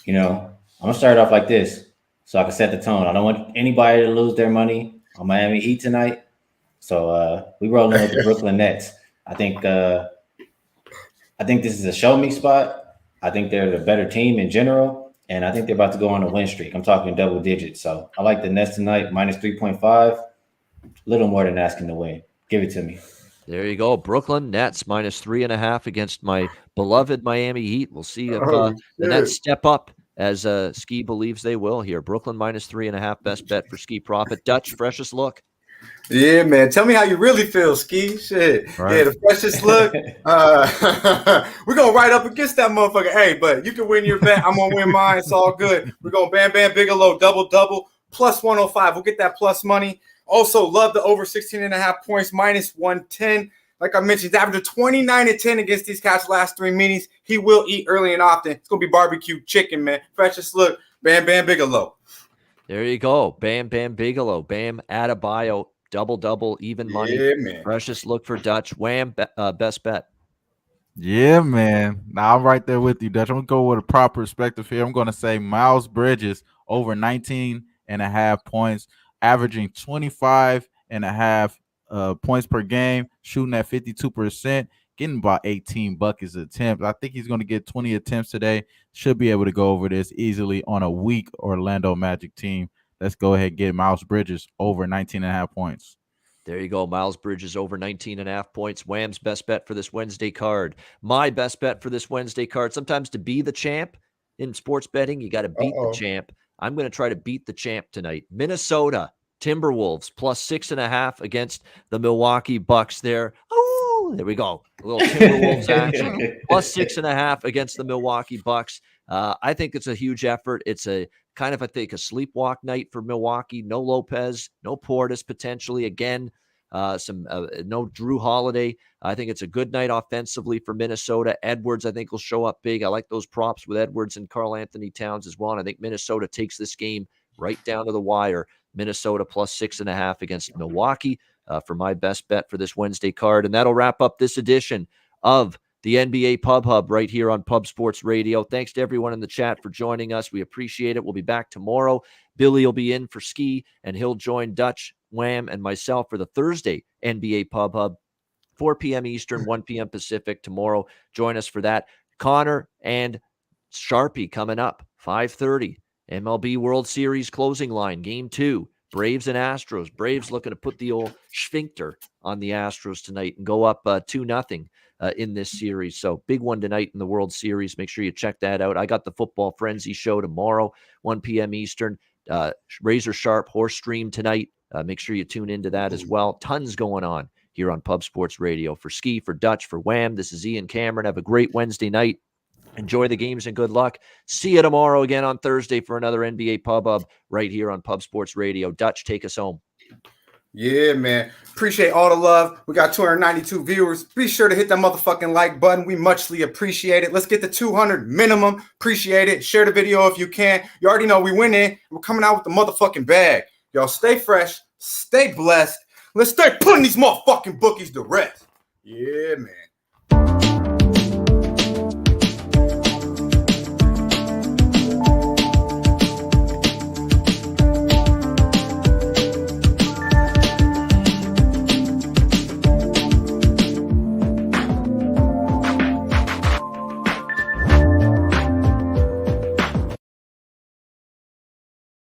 gonna start off like this so I can set the tone. I don't want anybody to lose their money on Miami Heat tonight, so we rolling with the Brooklyn Nets. I think this is a show me spot. I think they're the better team in general, and I think they're about to go on a win streak. I'm talking double digits, so I like the Nets tonight minus 3.5. A little more than asking to win. Give it to me. There you go. Brooklyn Nets minus 3.5 against my beloved Miami Heat. We'll see if the Nets step up as Skee believes they will here. Brooklyn minus 3.5, best bet for Skee Profit. Dutch, freshest look. Yeah, man. Tell me how you really feel, Skee. Shit. Right. Yeah, the freshest look. We're going right up against that motherfucker. Hey, but you can win your bet. I'm going to win mine. It's all good. We're going Bam Bam Bigelow, double, plus 105. We'll get that plus money. Also, love the over 16.5 points, minus 110. Like I mentioned, he's averaged 29-10 against these cats last 3 meetings. He will eat early and often. It's going to be barbecue chicken, man. Freshest look, Bam Bam Bigelow. There you go. Bam Bam Bigelow. Bam Adebayo, double, even money. Yeah, man. Freshest look for Dutch. Wham, best bet. Yeah, man. Now I'm right there with you, Dutch. I'm going to go with a proper perspective here. I'm going to say Miles Bridges over 19.5 points, averaging 25.5 points per game, shooting at 52%, getting about 18 buckets attempts. I think he's going to get 20 attempts today. Should be able to go over this easily on a weak Orlando Magic team. Let's go ahead and get Miles Bridges over 19.5 points. There you go. Miles Bridges over 19.5 points. Wham's best bet for this Wednesday card. My best bet for this Wednesday card. Sometimes to be the champ in sports betting, you got to beat the champ. I'm going to try to beat the champ tonight. Minnesota Timberwolves plus 6.5 against the Milwaukee Bucks there. Oh, there we go. A little Timberwolves action. Plus 6.5 against the Milwaukee Bucks. I think it's a huge effort. It's a kind of, I think, a sleepwalk night for Milwaukee. No Lopez, no Portis potentially. Again, no Drew Holiday. I think it's a good night offensively for Minnesota. Edwards, I think, will show up big. I like those props with Edwards and Karl Anthony Towns as well. And I think Minnesota takes this game right down to the wire. Minnesota plus 6.5 against Milwaukee for my best bet for this Wednesday card. And that'll wrap up this edition of the NBA Pub Hub right here on Pub Sports Radio. Thanks to everyone in the chat for joining us. We appreciate it. We'll be back tomorrow. Billy will be in for Skee, and he'll join Dutch, Wham, and myself for the Thursday NBA Pub Hub, 4 p.m. Eastern, 1 p.m. Pacific tomorrow. Join us for that. Connor and Sharpie coming up, 5:30. MLB World Series closing line, Game 2. Braves and Astros. Braves looking to put the old sphincter on the Astros tonight and go up 2-0 in this series. So big one tonight in the World Series. Make sure you check that out. I got the Football Frenzy show tomorrow, 1 p.m. Eastern. Razor Sharp Horse Stream tonight. Make sure you tune into that as well. Tons going on here on Pub Sports Radio. For Skee, for Dutch, for Wham, this is Ian Cameron. Have a great Wednesday night. Enjoy the games and good luck. See you tomorrow again on Thursday for another NBA Pub Hub right here on Pub Sports Radio. Dutch, take us home. Yeah, man. Appreciate all the love. We got 292 viewers. Be sure to hit that motherfucking like button. We muchly appreciate it. Let's get to 200 minimum. Appreciate it. Share the video if you can. You already know we winning. We're coming out with the motherfucking bag. Y'all stay fresh. Stay blessed. Let's start putting these motherfucking bookies to rest. Yeah, man.